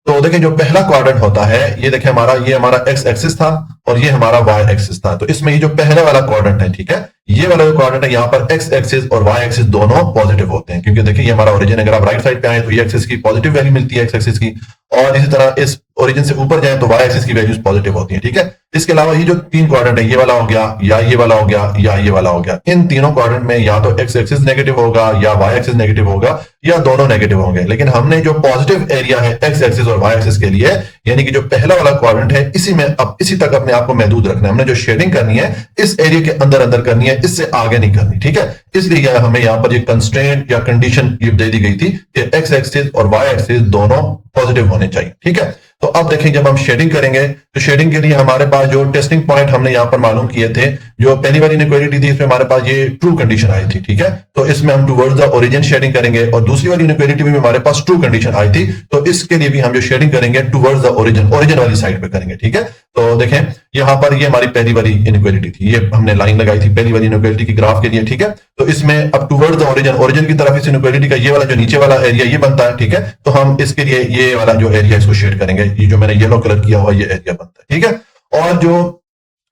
तो देखें जो पहला क्वाड्रेंट होता है, ये देखें ये हमारा x एक्सिस था और ये हमारा y एक्सिस था। तो इसमें ये जो पहले वाला क्वाड्रेंट है, ठीक है, ये वाला जो क्वाड्रेंट है यहाँ पर x एक्सिस और y एक्सिस दोनों पॉजिटिव होते हैं, क्योंकि देखिए ये हमारा ओरिजिन, अगर आप राइट साइड पे आए तो ये एक्सिस की पॉजिटिव वैल्यू मिलती है x एक्सिस की, और इसी तरह इस ओरिजिन से ऊपर जाए तो y एक्सिस की वैल्यूज पॉजिटिव होती है, ठीक है। इसके अलावा ये जो 3 क्वाड्रेंट है, ये वाला हो गया या ये वाला हो गया या ये वाला हो गया, इन तीनों क्वाड्रेंट में या तो x एक्सिस नेगेटिव होगा या y एक्सिस नेगेटिव होगा या दोनों नेगेटिव होंगे। लेकिन हमने जो पॉजिटिव एरिया है x एक्सिस और y एक्सिस के लिए, यानी कि जो पहला वाला क्वाड्रेंट है, इसी में अब इसी तक अपने आप को महदूद रखना है। हमने जो शेडिंग करनी है इस एरिया के अंदर अंदर करनी है, इससे आगे नहीं करनी, ठीक है। इसलिए हमें यहाँ पर ये कंस्ट्रेंट या कंडीशन ये दे दी गई थी कि x एक्सिस और y एक्सिस दोनों पॉजिटिव होने चाहिए, ठीक है। तो अब देखें जब हम शेडिंग करेंगे तो शेडिंग के लिए हमारे पास जो टेस्टिंग पॉइंट हमने यहां पर मालूम किए थे, जो पहली वाली इनइक्वालिटी थी इसमें हमारे पास ये ट्रू कंडीशन आई थी, ठीक है। तो इसमें हम टुवर्ड्स द ओरिजिन शेडिंग करेंगे और दूसरी वाली इनइक्वालिटी में हमारे पास ट्रू कंडीशन आई थी, तो इसके लिए भी हम जो शेडिंग करेंगे टुवर्ड्स द ओरिजिन वाली साइड पे करेंगे, ठीक है। तो देखें यहां पर ये हमारी पहली वाली इनइक्वालिटी थी, ये हमने लाइन लगाई थी पहली वाली इनइक्वालिटी की ग्राफ के लिए, ठीक है। तो इसमें अब टुवर्ड्स द ओरिजिन की तरफ इस इनइक्वालिटी का ये वाला जो नीचे वाला एरिया ये बनता है, ठीक है। तो हम इसके लिए ये वाला जो एरिया इसको शेड करेंगे, ये जो मैंने येलो कलर किया हुआ ये एरिया बनता है, ठीक है। और जो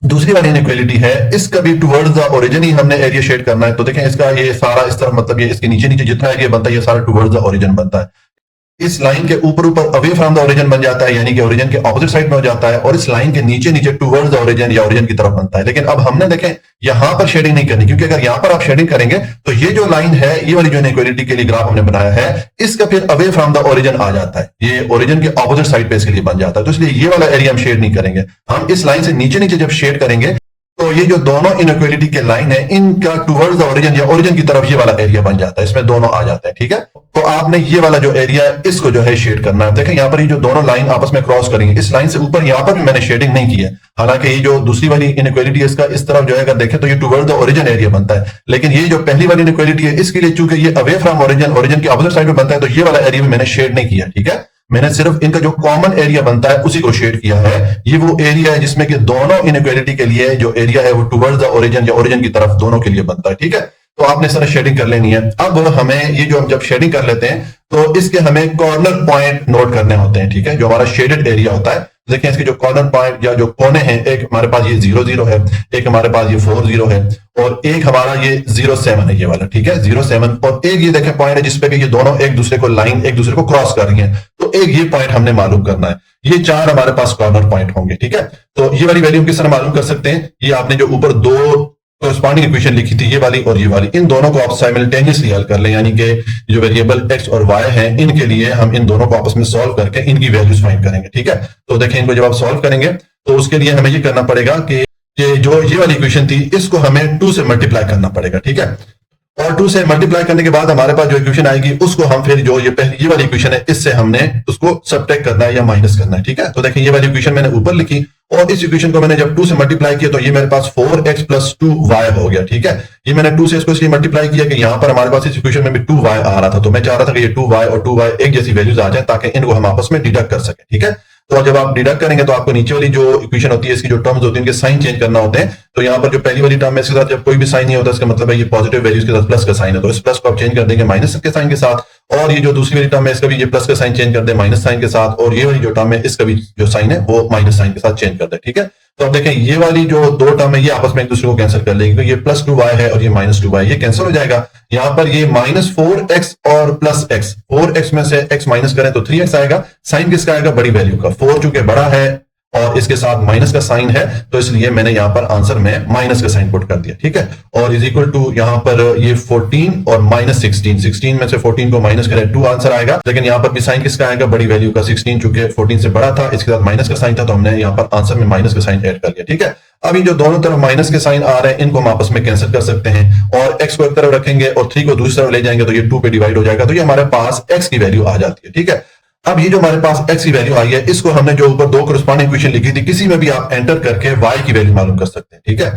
दूसरी वाली इनइक्वालिटी है इसका भी टुवर्ड्स द ओरिजिन ही हमने एरिया शेड करना है। तो देखें इसका ये सारा इस तरह, मतलब ये इसके नीचे नीचे जितना एरिया बनता है ये सारा टुवर्ड्स द ओरिजिन बनता है। इस लाइन के ऊपर ऊपर अवे फ्रॉम द ओरिजिन बन जाता है, यानी कि ओरिजिन के ऑपोजिट साइड में हो जाता है, और इस लाइन के नीचे नीचे टुवर्ड्स द ओरिजिन या ओरिजिन की तरफ बनता है। लेकिन अब हमने देखें यहां पर शेडिंग नहीं करनी, क्योंकि अगर यहां पर आप शेडिंग करेंगे तो ये जो लाइन है, ये वाली जो इनइक्वालिटी के लिए ग्राफ हमने बनाया है, इसका फिर अवे फ्रॉम द ओरिजिन आ जाता है, ये ओरिजिन के ऑपोजिट साइड पे इसके लिए बन जाता है। तो इसलिए ये वाला एरिया हम शेड नहीं करेंगे, हम इस लाइन से नीचे नीचे जब शेड करेंगे तो ये जो दोनों इनइक्वालिटी के लाइन है इनका टुवर्ड्स द ओरिजिन या ओरिजिन की तरफ ये वाला एरिया बन जाता है, इसमें दोनों आ जाते हैं, ठीक है। तो आपने ये वाला जो एरिया है इसको जो है शेड करना है। देखें यहाँ पर ये जो दोनों लाइन आपस में क्रॉस करेंगे, इस लाइन से ऊपर यहाँ पर भी मैंने शेडिंग नहीं की है, हालांकि ये जो दूसरी वाली इनइक्वालिटी है इसका इस तरफ जो है अगर देखें तो ये टुवर्ड्स द ओरिजिन एरिया बनता है। लेकिन ये जो पहली वाली इनइक्वालिटी है इसके लिए चूंकि ये अवे फ्रॉम ओरिजिन के ऑपोजिट साइड में बनता है, तो ये वाला एरिया भी मैंने शेड नहीं किया, ठीक है। मैंने सिर्फ इनका जो कॉमन एरिया बनता है उसी को शेड किया है। ये वो एरिया है जिसमें कि दोनों इनइक्वालिटी के लिए जो एरिया है वो टुवर्ड्स द ओरिजिन या ओरिजिन की तरफ दोनों के लिए बनता है, ठीक है। तो आपने इस तरह शेडिंग कर लेनी है। अब हमें ये जो हम जब शेडिंग कर लेते हैं तो इसके हमें कॉर्नर पॉइंट नोट करने होते हैं, ठीक है, जो हमारा शेडेड एरिया होता है। देखें इसके जो कॉर्नर पॉइंट या जो कोने हैं, एक हमारे पास ये 0 0 है, एक हमारे पास ये 4 0 है, और एक हमारा ये 0 7 है, ये वाला, ठीक है, 0 7, और एक ये देखें पॉइंट है जिसपे कि ये दोनों एक दूसरे को लाइन एक दूसरे को क्रॉस कर रही है। तो एक ये पॉइंट हमने मालूम करना है। ये 4 हमारे पास कॉर्नर पॉइंट होंगे, ठीक है। तो ये वाली वैल्यू किस तरह मालूम कर सकते हैं? ये आपने जो ऊपर दो कॉरेस्पॉन्डिंग इक्वेशन लिखी थी, ये वाली और ये वाली, इन दोनों को आप साइमल्टेनियसली हल कर लें, यानी कि जो वेरिएबल x और y हैं इनके लिए हम इन दोनों को आपस में सॉल्व करके इनकी वैल्यूज फाइंड करेंगे, ठीक है। तो देखें इनको जब आप सॉल्व करेंगे तो उसके लिए हमें ये करना पड़ेगा कि जो ये वाली इक्वेशन थी इसको हमें 2 से मल्टीप्लाई करना पड़ेगा, ठीक है। और 2 से मल्टीप्लाई करने के बाद हमारे पास जो इक्वेशन आएगी उसको हम फिर जो ये पहली ये वाली इक्वेशन है इससे हमने उसको सबट्रैक्ट करना है या माइनस करना है, ठीक है। तो देखें ये वाली इक्वेशन मैंने ऊपर लिखी और इस इक्वेशन को मैंने जब 2 से मल्टीप्लाई किया तो ये मेरे पास 4x + 2y हो गया, ठीक है। ये मैंने 2 से इसको इसलिए मल्टीप्लाई किया कि यहां पर हमारे पास इस इक्वेशन में भी 2y आ रहा था, तो मैं चाह रहा था कि ये 2y और 2y एक जैसी वैल्यूज आ जाए ताकि इनको हम आपस में डिडक्ट कर सके, ठीक है। तो जब आप डिडक्ट करेंगे तो आपको नीचे वाली जो इक्वेशन होती है इसकी जो टर्म्स होती है इनके साइन चेंज करना होते हैं। तो यहाँ पर जो पहली वाली टर्म है इसके साथ जब कोई भी साइन नहीं होता इसका मतलब है ये पॉजिटिव वैल्यूज के साथ प्लस का साइन है, तो इस प्लस को आप चेंज कर देंगे माइनस के साइन के साथ। और ये जो दूसरी वाली टर्म है इसका भी ये प्लस का साइन चेंज कर दे माइनस साइन के साथ, और ये वाली जो टर्म है इसका भी जो साइन है वो माइनस साइन के साथ चेंज कर दे, ठीक है। तो आप देखें ये वाली जो दो टर्म है ये आपस में एक दूसरे को कैंसिल कर लेंगे, तो ये +2y है और ये -2y, ये कैंसिल हो जाएगा। यहाँ पर ये -4x और +x, 4x में से x माइनस करें तो 3x आएगा। साइन किसका आएगा? बड़ी वैल्यू का। 4 चूंकि बड़ा है और इसके साथ माइनस का साइन है तो इसलिए मैंने यहां पर आंसर में माइनस का साइन पुट कर दिया, ठीक है। और इज इक्वल टू यहां पर ये 14 और -16, 16 में से 14 को माइनस करें 2 आंसर आएगा। लेकिन यहां पर भी साइन किसका आएगा? बड़ी वैल्यू का। 16 चूंकि 14 से बड़ा था इसके साथ माइनस का साइन था तो हमने यहां पर आंसर में माइनस का साइन ऐड कर दिया, ठीक है। अभी जो दोनों तरफ माइनस के साइन आ रहे हैं इनको हम आपस में कैंसिल कर सकते हैं और x को एक तरफ रखेंगे और 3 को दूसरी तरफ ले जाएंगे तो ये 2 पे डिवाइड हो जाएगा, तो ये हमारे पास x की वैल्यू आ जाती है, ठीक है। अब ये जो हमारे पास x की वैल्यू आई है इसको हमने जो ऊपर दो कॉरेस्पॉन्डिंग इक्वेशन लिखी थी किसी में भी आप एंटर करके y की वैल्यू मालूम कर सकते हैं, ठीक है।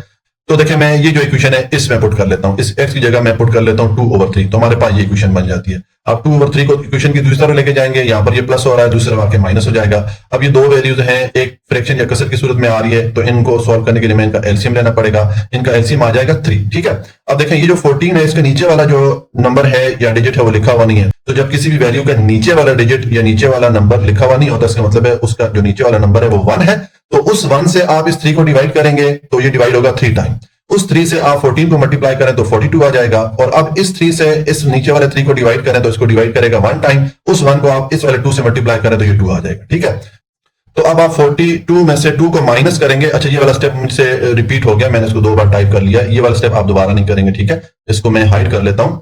तो देखिए मैं ये जो इक्वेशन है इसमें पुट कर लेता हूं, इस x की जगह मैं पुट कर लेता हूं 2/3, तो हमारे पास ये इक्वेशन बन जाती है। अब 2/3 को इक्वेशन की दूसरी तरफ लेके जाएंगे, यहाँ पर ये प्लस हो रहा है दूसरी तरफ आके माइनस हो जाएगा। अब ये दो वैल्यूज हैं, एक फ्रैक्शन या कसर की सूरत में आ रही है तो इनको सॉल्व करने के लिए मैं इनका एलसीएम लेना पड़ेगा। इनका एलसीएम आ जाएगा 3, ठीक है। अब देखें ये जो 14 है इसके नीचे वाला जो नंबर है या डिजिट है वो लिखा हुआ नहीं है, तो जब किसी भी वैल्यू का नीचे वाला डिजिट या नीचे वाला नंबर लिखा हुआ नहीं होता इसका मतलब है उसका जो नीचे वाला नंबर है वो 1 है। तो उस 1 से आप इस 3 को डिवाइड करेंगे तो ये डिवाइड होगा 3 टाइम। उस 3 से आप 14 को मल्टीप्लाई करें तो 42 आ जाएगा। और अब इस 3 से इस नीचे वाले 3 को डिवाइड करें तो इसको डिवाइड करेगा 1 टाइम। उस 1 को आप इस वाले 2 से मल्टीप्लाई करें तो ये 2 आ जाएगा, ठीक है। तो अब आप 42 में से 2 को माइनस करेंगे। अच्छा ये वाला स्टेप मुझसे रिपीट हो गया, मैंने इसको 2 बार टाइप कर लिया, ये वाला स्टेप आप दोबारा नहीं करेंगे, ठीक है। इसको मैं हाइड कर लेता हूं।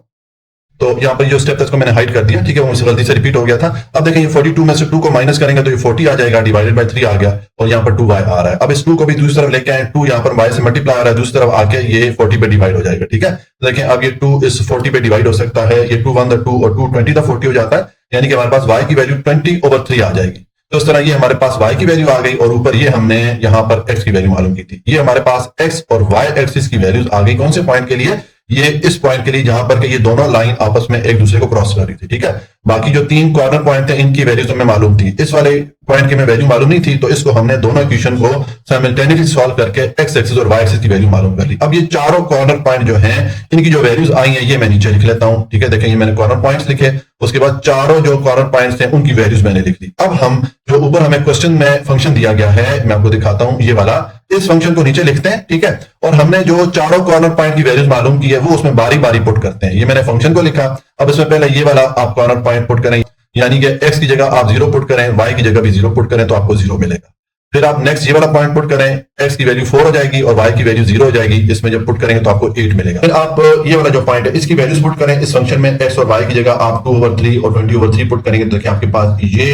तो यहाँ पर जो स्टेप था इसको मैंने हाइड कर दिया, ठीक है, वो मुझसे गलती से रिपीट हो गया था। अब देखें ये 42 में से 2 को माइनस करेंगे तो ये 40 आ जाएगा, डिवाइडेड बाय 3 आ गया और यहाँ पर 2y आ रहा है। अब इस 2 को भी दूसरी तरफ लेके आए, 2 यहाँ पर y से मल्टीप्लाई आ रहा है, दूसरी तरफ आके ये 40 पे डिवाइड हो जाएगा, ठीक है। देखें अब ये 2 इस 40 पे डिवाइड हो सकता है, ये 2 1 द 2 और 2 20 द 40 हो जाता है, यानी कि हमारे पास y की वैल्यू 20/3 आ जाएगी। तो इस तरह ये हमारे पास y की वैल्यू आ गई और ऊपर ये हमने यहाँ पर x की वैल्यू मालूम की थी। ये हमारे पास x और y एक्सिस की वैल्यूज आ गई कौन से पॉइंट के लिए? ये इस पॉइंट के लिए जहां पर के ये दोनों लाइन आपस में एक दूसरे को क्रॉस कर रही थी, ठीक है। बाकी जो 3 कॉर्नर पॉइंट थे इनकी वैल्यूज हमें मालूम थी, इस वाले पॉइंट की में वैल्यू मालूम नहीं थी, तो इसको हमने दोनों इक्वेशन को साइमल्टेनियसली सॉल्व करके x एक्सिस और y एक्सिस की वैल्यू मालूम कर ली। अब ये चारों कॉर्नर पॉइंट जो हैं इनकी जो वैल्यूज आई हैं ये मैं नीचे लिख लेता हूं, ठीक है। देखें ये मैंने कॉर्नर पॉइंट्स लिखे, उसके बाद चारों जो कॉर्नर पॉइंट्स थे उनकी वैल्यूज मैंने लिख ली। अब हम जो ऊपर हमें क्वेश्चन में फंक्शन दिया गया है मैं आपको दिखाता हूं, ये वाला, इस फंक्शन को नीचे लिखते हैं, ठीक है। और हमने जो चारों कॉर्नर पॉइंट की वैल्यूज मालूम की है वो उसमें बारी बारी पुट करते हैं। ये मैंने फंक्शन को लिखा, अब इसमें पहले ये वाला आप कॉर्नर पॉइंट पुट करें, यानी कि x की जगह आप 0 पुट करें, y की जगह भी 0 पुट करें तो आपको 0 मिलेगा। फिर आप नेक्स्ट ये वाला पॉइंट पुट करें, x की वैल्यू 4 हो जाएगी और y की वैल्यू 0 हो जाएगी, इसमें जब पुट करेंगे तो आपको 8 मिलेगा। फिर आप ये वाला जो पॉइंट है इसकी वैल्यूज पुट करें, इस फंक्शन में x और y की जगह आप 2/3 और 20/3 पुट करेंगे तो देखिए आपके पास ये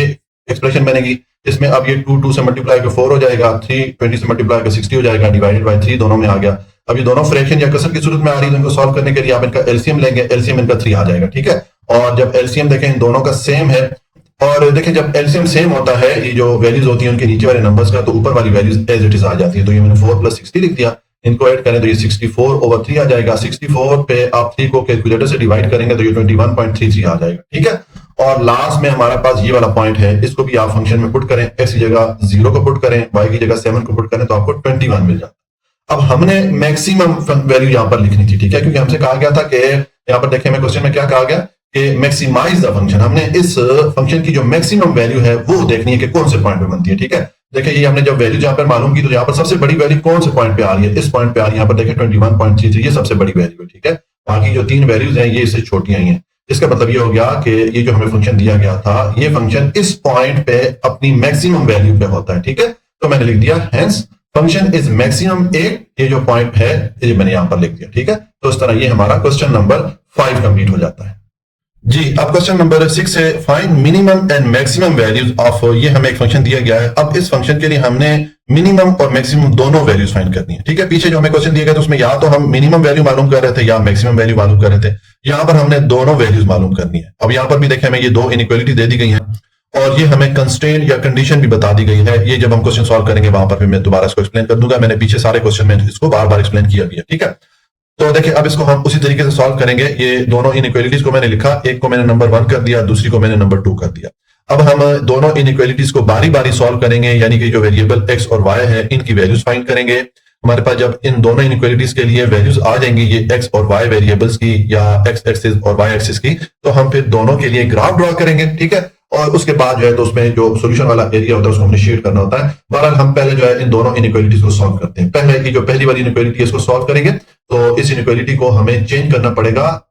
एक्सप्रेशन बनेगी। इसमें अब ये 2 से मल्टीप्लाई कर 4 हो जाएगा, 3 20 से मल्टीप्लाई कर 60 हो जाएगा, डिवाइडेड बाय 3 दोनों में आ गया। अब ये दोनों फ्रैक्शन या कसर की सूरत में आ रही है, इनको सॉल्व करने के लिए आप इनका एलसीएम लेंगे, एलसीएम इनका 3 आ जाएगा, ठीक है। और जब एलसीएम देखें इन दोनों का सेम है, और देखें जब एलसीएम सेम होता है ये जो वैल्यूज होती है उनके नीचे वाले नंबर्स का, तो ऊपर वाली वैल्यूज एज इट इज आ जाती है। तो ये मैंने 4 + 60 लिख दिया, इनको ऐड करें तो ये 64/3 आ जाएगा। 64 पे आप 3 को कैलकुलेटर से डिवाइड करेंगे तो ये 21.33 आ जाएगा, ठीक है। और लास्ट में हमारे पास ये वाला पॉइंट है, इसको भी आप फंक्शन में पुट करें, x की जगह 0 को पुट करें, y की जगह 7 को पुट करें तो आपको 21 मिल जाता है। अब हमने मैक्सिमम वैल्यू यहां पर लिखनी थी, ठीक है, क्योंकि हमसे कहा गया था कि यहां पर देखें मैं क्वेश्चन में क्या कहा गया कि मैक्सिमाइज द फंक्शन, हमने इस फंक्शन की जो मैक्सिमम वैल्यू है वो देखनी है कि कौन से पॉइंट पे बनती है, ठीक है। देखिए ये हमने जब वैल्यू जहां पर मालूम की तो यहाँ पर सबसे बड़ी वैल्यू कौन से पॉइंट पे आ रही है, इस पॉइंट पे आ रही है, यहाँ पर देखिए 21.33, ये सबसे बड़ी वैल्यू है, ठीक है। बाकी जो 3 वैल्यूज हैं ये इससे छोटी आई हैं। इसका मतलब ये हो गया कि ये जो हमें फंक्शन दिया गया था ये फंक्शन इस पॉइंट पे अपनी मैक्सिमम वैल्यू पे होता है, ठीक है। तो मैंने लिख दिया हेंस फंक्शन इज मैक्सिमम 8, ये जो पॉइंट है ये मैंने यहां पर लिख दिया, ठीक है। तो इस तरह ये हमारा क्वेश्चन नंबर 5 कंप्लीट हो जाता है। जी अब क्वेश्चन नंबर 6 है find minimum and maximum values of, ये हमें एक फंक्शन दिया गया है। अब इस फंक्शन के लिए हमने मिनिमम और मैक्सिमम दोनों वैल्यूज फाइंड करनी है, ठीक है। पीछे जो हमें क्वेश्चन दिया गया था उसमें या तो हम मिनिमम वैल्यू मालूम कर रहे थे या मैक्सिमम वैल्यू मालूम कर रहे थे, यहां पर हमने दोनों वैल्यूज मालूम करनी है। अब यहां पर भी देखें हमें ये दो इनइक्वालिटी दे दी गई है और ये हमें कंस्ट्रेंट या कंडीशन भी बता दी गई है। ये जब हम क्वेश्चन सॉल्व करेंगे वहां पर भी मैं दोबारा इसको एक्सप्लेन कर दूंगा, मैंने पीछे सारे क्वेश्चन में इसको बार बार एक्सप्लेन किया भी है, ठीक है। तो देखिए अब इसको हम उसी तरीके से सॉल्व करेंगे। ये दोनों इनइक्वालिटीज को मैंने लिखा, एक को मैंने नंबर 1 कर दिया, दूसरी को मैंने नंबर 2 कर दिया। अब हम दोनों इनइक्वालिटीज को बारी बारी सॉल्व करेंगे, यानी कि जो वेरिएबल x और y है इनकी वैल्यूज फाइंड करेंगे। हमारे पास जब इन दोनों इनइक्वालिटीज के लिए वैल्यूज आ जाएंगी ये x और y वेरिएबल्स की या x एक्सिस और y एक्सिस की, तो हम फिर दोनों के लिए ग्राफ ड्रॉ करेंगे, ठीक है। और उसके बाद जो है तो उसमें जो सॉल्यूशन वाला एरिया होता है उसको हमने शेड करना होता है। बहरहाल हम पहले जो है इन दोनों इनइक्वालिटीज को सॉल्व करते हैं। पहले की जो पहली वाली इनइक्वालिटी है इसको सॉल्व करेंगे, तो इस इनइक्वालिटी को हमें चेंज करना पड़ेगा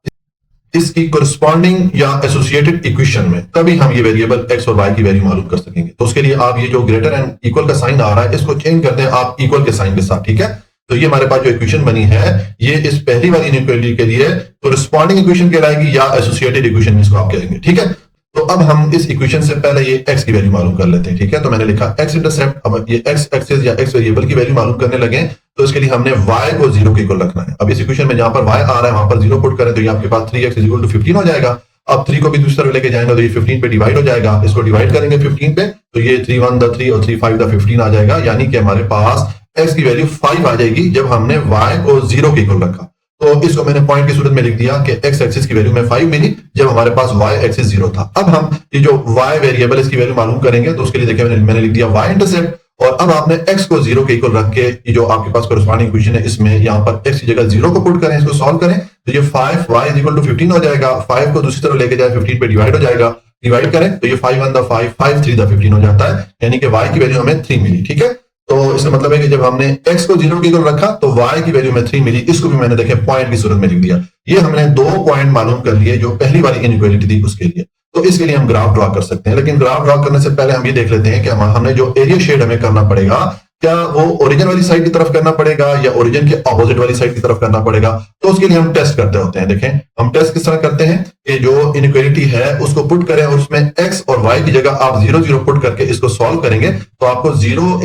इसकी कोरिस्पॉन्डिंग या एसोसिएटेड इक्वेशन में, तभी हम ये वेरिएबल x और y की वैल्यू मालूम कर सकेंगे। तो उसके लिए आप ये जो ग्रेटर एंड इक्वल का साइन आ रहा है इसको चेंज करते हैं आप इक्वल के साइन के साथ, ठीक है। तो ये हमारे पास जो इक्वेशन बनी है ये इस पहली वाली इनइक्वालिटी के लिए कोरिस्पॉन्डिंग इक्वेशन कहलाएगी या एसोसिएटेड इक्वेशन इसको आप कहेंगे, ठीक है। तो अब हम इस इक्वेशन से पहले ये x की वैल्यू मालूम कर लेते हैं, ठीक है। तो मैंने लिखा x इंटरसेप्ट, अब ये x एक्सिस या x वेरिएबल की वैल्यू मालूम करने लगे तो इसके लिए हमने y को 0 के इक्वल रखना है। अब इस इक्वेशन में जहां पर y आ रहा है वहां पर 0 पुट करें तो ये आपके पास 3x = 15 हो जाएगा। अब 3 को भी दूसरी तरफ लेके जाएंगे तो ये 15 पे डिवाइड हो जाएगा, इसको डिवाइड करेंगे 15 पे तो ये 3 1 द 3 और 3 5 द 15 आ जाएगा, यानी कि हमारे पास x की वैल्यू 5 आ जाएगी जब हमने y को 0 के इक्वल रखा। तो इसको मैंने पॉइंट की सूरत में लिख दिया कि x एक्सिस की वैल्यू में 5 मिली जब हमारे पास y एक्सिस 0 था। अब हम ये जो y वेरिएबल इसकी वैल्यू मालूम करेंगे तो उसके लिए देखिए मैंने लिख दिया y इंटरसेप्ट, और अब आपने x को 0 के इक्वल रख के ये जो आपके पास कोरिस्पॉन्डिंग इक्वेशन है इसमें यहाँ पर x की जगह 0 को पुट करें, इसको सॉल्व करें तो ये 5y = 15 हो जाएगा। 5 को दूसरी तरफ लेके जाए 15 पे डिवाइड हो जाएगा, डिवाइड करें तो ये 5 1 द 5 5 3 द 15 हो जाता है, यानी कि y की वैल्यू हमें 3 मिली, ठीक है। तो इसका मतलब है कि जब हमने x को 0 के इक्वल रखा तो y की वैल्यू में 3 मिली, इसको भी मैंने देखे पॉइंट की सूरत में लिख दिया। ये हमने 2 पॉइंट मालूम कर लिए जो पहली वाली इनइक्वालिटी थी उसके लिए। तो इसके लिए हम ग्राफ ड्रॉ कर सकते हैं, लेकिन ग्राफ ड्रॉ करने से पहले हम ये देख लेते हैं कि हमने जो एरिया शेड हमें करना पड़ेगा क्या वो ओरिजिन वाली साइड की तरफ करना पड़ेगा या ओरिजिन के ऑपोजिट वाली साइड की तरफ करना पड़ेगा। तो उसके लिए हम टेस्ट करते होते हैं। देखें हम टेस्ट किस तरह करते हैं कि जो इनइक्वालिटी है उसको पुट करें और उसमें x और y की जगह आप 0 0 पुट करके इसको सॉल्व करेंगे तो आपको 0 >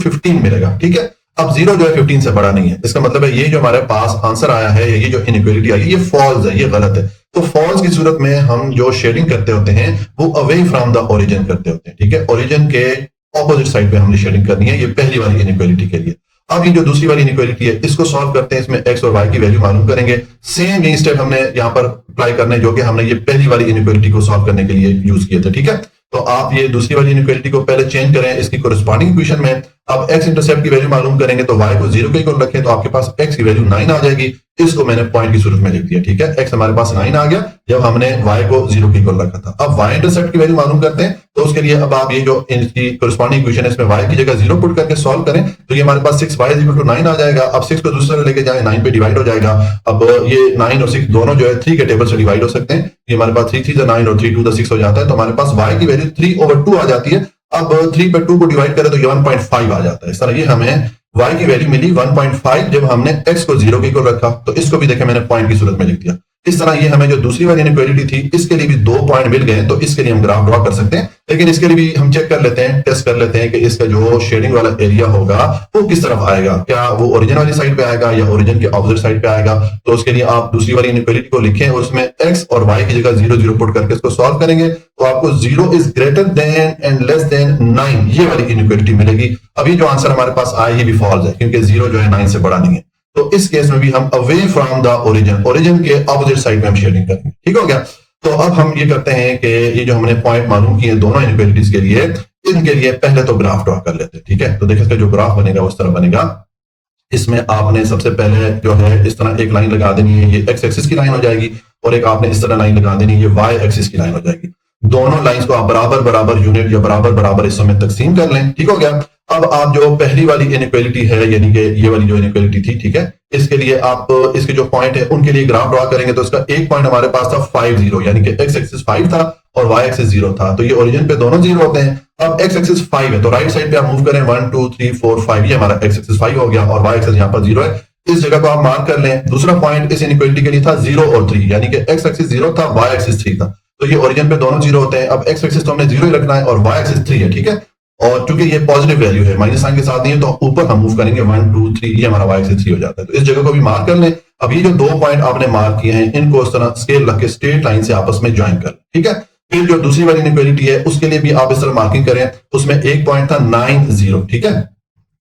15 मिलेगा, ठीक है। अब 0 जो है 15 से बड़ा नहीं है, इसका मतलब है ये जो हमारे पास आंसर आया है ये जो इनइक्वालिटी आई ये फॉल्स है, ये गलत है। तो फॉल्स की सूरत में हम जो शेडिंग करते होते हैं वो अवे फ्रॉम द ओरिजिन करते होते हैं, ठीक है। ओरिजिन के ऑपोजिट साइड पे हमने शेडिंग करनी है, ये पहली वाली इनइक्वालिटी के लिए। अब ये जो दूसरी वाली इनइक्वालिटी है इसको सॉल्व करते हैं, इसमें x और y की वैल्यू मालूम करेंगे। सेम यही स्टेप हमने यहाँ पर अप्लाई करने जो कि हमने ये पहली वाली इनइक्वालिटी को सॉल्व करने के लिए यूज किए थे, ठीक है। तो आप ये दूसरी वाली इनइक्वालिटी को पहले चेंज करें इसकी कोरिस्पॉन्डिंग इक्वेशन में। अब x इंटरसेप्ट की वैल्यू मालूम करेंगे तो y को 0 के इक्वल रखें तो आपके पास x की वैल्यू 9 आ जाएगी, इसको मैंने पॉइंट की सूरत में लिख दिया, ठीक है। x हमारे पास 9 आ गया जब हमने y को 0 के इक्वल रखा था। अब y इंटरसेप्ट की वैल्यू मालूम करते हैं तो उसके लिए अब आप ये जो इनकी कोरिस्पॉन्डिंग इक्वेशन है इसमें y की जगह 0 पुट करके सॉल्व करें तो ये हमारे पास 6y = 9 आ जाएगा। अब 6 को दूसरे लेके जाए 9 पे डिवाइड हो जाएगा। अब ये 9 और 6 दोनों जो है 3 के टेबल से डिवाइड हो सकते हैं, ये हमारे पास 3 3 = 9 और 3 2 = 6 हो जाता है। तो हमारे पास y की वैल्यू 3/2 आ जाती है। अब 3 पे 2 को डिवाइड करें तो ये 1.5 आ जाता है। इस तरह ये हमें y की वैल्यू मिली 1.5 जब हमने x को 0 के इक्वल रखा। तो इसको भी देखें मैंने पॉइंट की सूरत में लिख दिया। इस तरह ये हमें जो दूसरी वाली इनइक्वालिटी थी इसके लिए भी 2 पॉइंट मिल गए, तो इसके लिए हम ग्राफ ड्रॉ कर सकते हैं। लेकिन इसके लिए भी हम चेक कर लेते हैं, टेस्ट कर लेते हैं कि इसका जो शेडिंग वाला एरिया होगा वो किस तरफ आएगा, क्या वो ओरिजिन वाली साइड पे आएगा या ओरिजिन के ऑपोजिट साइड पे आएगा। तो उसके लिए आप दूसरी वाली इनइक्वालिटी को लिखें और उसमें x और y की जगह 0 0 पुट करके इसको सॉल्व करेंगे तो आपको 0 > 9 ये वाली इनइक्वालिटी मिलेगी। अब ये जो आंसर हमारे पास आया ये भी फॉल्स है क्योंकि 0 जो है 9 से बड़ा नहीं है। तो इस केस में भी हम अवे फ्रॉम द ओरिजिन के ऑपोजिट साइड में हम शेडिंग करेंगे, ठीक हो गया। तो अब हम ये करते हैं कि ये जो हमने पॉइंट मालूम किए दोनों इनइक्वालिटीज के लिए, इनके लिए पहले तो ग्राफ ड्रॉ कर लेते हैं, ठीक है। तो देखिए इसका जो ग्राफ बनेगा उस तरह बनेगा इसमें आपने सबसे पहले जो है इस तरह एक लाइन लगा देनी है, ये एक्स एक्सिस की लाइन हो जाएगी, और एक आपने इस तरह लाइन लगा देनी है, ये वाई एक्सिस की लाइन हो जाएगी। दोनों लाइंस को आप बराबर बराबर यूनिट या बराबर बराबर हिस्सों में तकसीम कर लें। ठीक हो गया। अब आप जो पहली वाली इनइक्वालिटी है, यानी कि ये वाली जो इनइक्वालिटी थी, ठीक है, इसके लिए आप इसके जो पॉइंट है उनके लिए ग्राफ ड्रॉ करेंगे। तो इसका एक पॉइंट हमारे पास था 5 0, यानी कि एक्स एक्सिस 5 था और वाई एक्सिस 0 था, तो ये ओरिजिन पे दोनों 0 होते हैं। अब एक्स एक्सिस 5 है तो राइट साइड पे आप मूव करें 1 2 3 4 5, ये हमारा एक्स एक्सिस 5 हो गया और वाई एक्सिस यहाँ पर 0 है। इस जगह को आप मार्क कर लें। दूसरा पॉइंट इस इनइक्वालिटी के लिए था 0 और 3, यानी कि एक्स एक्सिस 0 था, वाई एक्सिस 3 था, तो ये ओरिजिन पे दोनों 0 होते हैं। अब एक्स एक्सिस तो हमने 0 ही रखना है और वाई एक्सिस 3 है, ठीक है, और चूंकि ये पॉजिटिव वैल्यू है, माइनस साइन के साथ नहीं है, तो ऊपर हम मूव करेंगे 1 2 3, ये हमारा वाई एक्सिस 3 हो जाता है। तो इस जगह को भी मार्क कर लें। अब ये जो दो पॉइंट आपने मार्क किए हैं, इनको इस तरह स्केल रख के स्ट्रेट लाइन से आपस में ज्वाइन कर लें, ठीक है। फिर जो दूसरी वाली इनइक्वालिटी है उसके लिए भी आप इस तरह मार्किंग करें। उसमें एक पॉइंट था 9 0, ठीक है,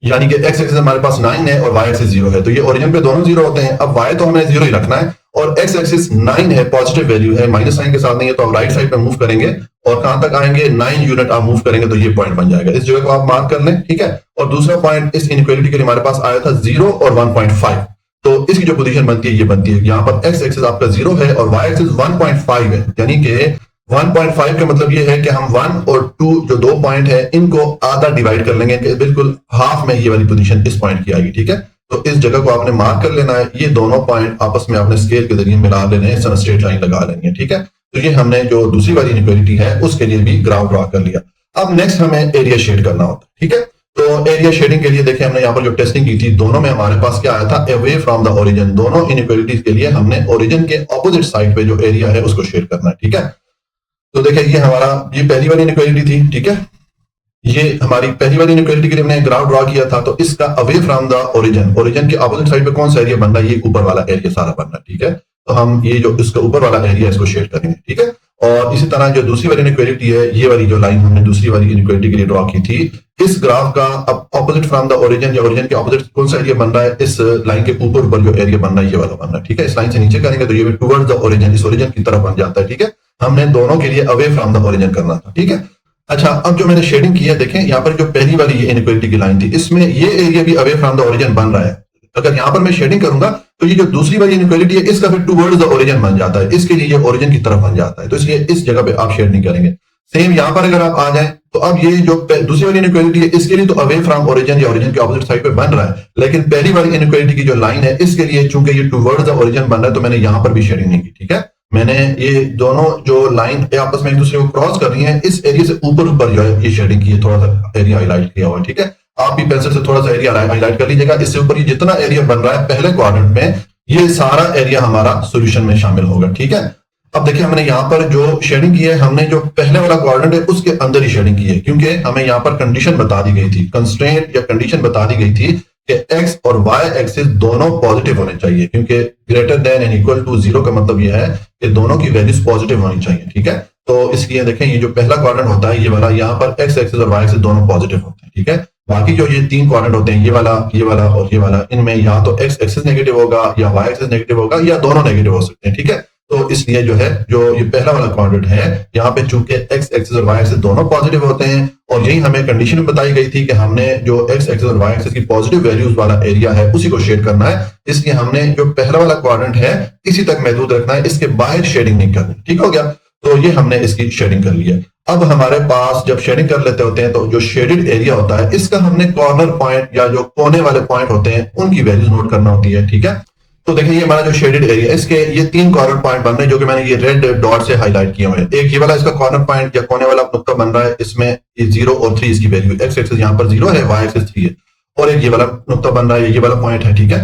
यानी कि एक्स एक्सिस हमारे पास 9 है और वाई एक्सिस 0 है, तो ये ओरिजिन पे दोनों 0 होते हैं। अब वाई तो हमें 0 ही रखना है और एक्स एक्सिस 9 है, पॉजिटिव वैल्यू है, माइनस साइन के साथ नहीं है, तो आप राइट साइड पे मूव करेंगे और कहां तक आएंगे, 9 यूनिट आप मूव करेंगे तो ये पॉइंट बन जाएगा। इस जगह को आप मार्क कर लें, ठीक है। और दूसरा पॉइंट इस इनइक्वालिटी के लिए हमारे पास आया था 0 और 1.5, तो इसकी जो पोजीशन बनती है ये बनती है, यहाँ पर एक्स एक्सिस आपका 0 है और वाई एक्सिस 1.5 है, यानी कि 1.5 का मतलब ये है कि हम 1 और 2 जो दो पॉइंट है इनको आधा डिवाइड कर लेंगे, बिल्कुल हाफ में ये वाली पोजीशन इस पॉइंट की आएगी, ठीक है। तो इस जगह को आपने मार्क कर लेना है। ये दोनों पॉइंट आपस में आपने स्केल के जरिए मिला लेने हैं, इस तरह स्ट्रेट लाइन लगा लेनी है, ठीक है। तो ये हमने जो दूसरी वाली इनइक्वालिटी है उसके लिए भी ग्राफ ड्रॉ कर लिया। अब नेक्स्ट हमें एरिया शेड करना होता है, ठीक है। तो एरिया शेडिंग के लिए देखिए हमने यहाँ पर जो टेस्टिंग की थी, दोनों में हमारे पास क्या आया था, अवे फ्रॉम द ओरिजिन। दोनों इनइक्वालिटीज के लिए हमने ओरिजिन के ऑपोजिट साइड पे जो एरिया है उसको शेड करना है, ठीक है। तो देखिए ये हमारा ये पहली वाली इनइक्वालिटी थी, ठीक है, ये हमारी पहली वाली इनइक्वालिटी के लिए हमने ग्राफ ड्रॉ किया था। तो इसका away from the origin, origin के ऑपोजिट साइड पे कौन सा एरिया बनना है, ये ऊपर वाला एरिया सारा बनना है, ठीक है। तो हम ये जो इसका ऊपर वाला एरिया इसको शेड करेंगे, ठीक है। और इसी तरह जो दूसरी वाली इनइक्वालिटी है, ये वाली जो लाइन हमने दूसरी वाली इनइक्वालिटी के लिए ड्रॉ की थी, इस ग्राफ का अब ऑपोजिट फ्रॉम द ओरिजिन या ओरिजिन के ऑपोजिट कौन सा एरिया बन रहा है, इस लाइन के ऊपर ऊपर जो एरिया बन रहा है ये वाला बन रहा है, ठीक है। इस लाइन से नीचे करेंगे तो ये टुवर्ड्स द ओरिजिन, इस ओरिजिन की तरफ बन जाता है, ठीक है। हमने दोनों के लिए अवे फ्रॉम द ओरिजिन करना था, ठीक है। अच्छा, अब जो मैंने शेडिंग किया, देखें यहाँ पर जो पहली वाली ये इनइक्वालिटी की लाइन थी, इसमें ये एरिया भी अवे फ्रॉम द ओरिजिन बन रहा है। अगर यहाँ पर मैं शेडिंग करूंगा तो ये जो दूसरी वाली इनइक्वालिटी है इसका फिर टुवर्ड्स द ओरिजिन बन जाता है, इसके लिए ये ओरिजिन की तरफ बन जाता है, तो इसलिए इस जगह पे आप शेड नहीं करेंगे। सेम यहाँ पर अगर आप आ जाएं तो अब ये जो दूसरी वाली इनइक्वालिटी है इसके लिए तो अवे फ्रॉम ओरिजिन या ओरिजिन के ऑपोजिट साइड पे बन रहा है, लेकिन पहली वाली इनइक्वालिटी की जो लाइन है इसके लिए चूंकि ये टुवर्ड्स द ओरिजिन बन रहा है तो मैंने यहाँ पर भी शेडिंग नहीं की, ठीक है। मैंने ये दोनों जो लाइन आपस में एक दूसरे को क्रॉस कर रही है, इस एरिया से ऊपर ऊपर जो है ये शेडिंग की है, थोड़ा सा एरिया हाईलाइट किया हुआ है, ठीक है। आप भी पेंसिल से थोड़ा सा एरिया हाईलाइट कर लीजिएगा। इससे ऊपर ये जितना एरिया बन रहा है पहले क्वाड्रेंट में, ये सारा एरिया हमारा सॉल्यूशन में शामिल होगा, ठीक है। अब देखिए हमने यहाँ पर जो शेडिंग की है, हमने जो पहले वाला क्वाड्रेंट है उसके अंदर ही शेडिंग की है, क्योंकि हमें यहाँ पर कंडीशन बता दी गई थी, कंस्ट्रेंट या कंडीशन बता दी गई थी कि एक्स और वाई एक्सिस दोनों पॉजिटिव होने चाहिए, क्योंकि greater than and equal to 0 का मतलब यह है कि दोनों की वैल्यूज पॉजिटिव होनी चाहिए, ठीक है। तो इसलिए देखें ये जो पहला क्वाड्रेंट होता है ये वाला, यहाँ पर एक्स एक्सिस और वाई एक्सिस दोनों पॉजिटिव होते हैं, ठीक है। बाकी जो ये तीन क्वाड्रेंट होते हैं, ये वाला और ये वाला, इनमें या तो एक्स एक्सिस नेगेटिव होगा या वाई एक्सिस नेगेटिव होगा या दोनों नेगेटिव हो सकते हैं, ठीक है। तो इसलिए जो है जो ये पहला वाला क्वाड्रेंट है, यहाँ पे चूंकि एक्स एक्सिस और वाई एक्सिस दोनों पॉजिटिव होते हैं, और यही हमें कंडीशन में बताई गई थी कि हमने जो एक्स एक्सिस और वाई एक्सिस की पॉजिटिव वैल्यूज वाला एरिया है उसी को शेड करना है। इसलिए हमने जो पहला वाला क्वाड्रेंट है इसी तक महदूद रखना है, इसके बाहर शेडिंग नहीं करनी, ठीक हो गया। तो ये हमने इसकी शेडिंग कर ली है। अब हमारे पास जब शेडिंग कर लेते होते हैं तो जो शेडेड एरिया होता है इसका हमने कॉर्नर पॉइंट या जो कोने वाले पॉइंट होते हैं उनकी वैल्यूज नोट करना होती है, ठीक है। तो देखिए ये हमारा जो शेडेड एरिया, इसके ये तीन कॉर्नर पॉइंट बन रहे हैं जो कि मैंने ये रेड डॉट से हाईलाइट किए हुए हैं। एक ये वाला इसका कॉर्नर पॉइंट या कोने वाला नुक्ता बन रहा है, इसमें ये 0 और 3 इसकी वैल्यू, एक्स एक्सिस यहाँ पर 0 है, वाई एक्सिस 3 है, और एक ये वाला नुक्ता बन रहा है, ये वाला पॉइंट है, ठीक है।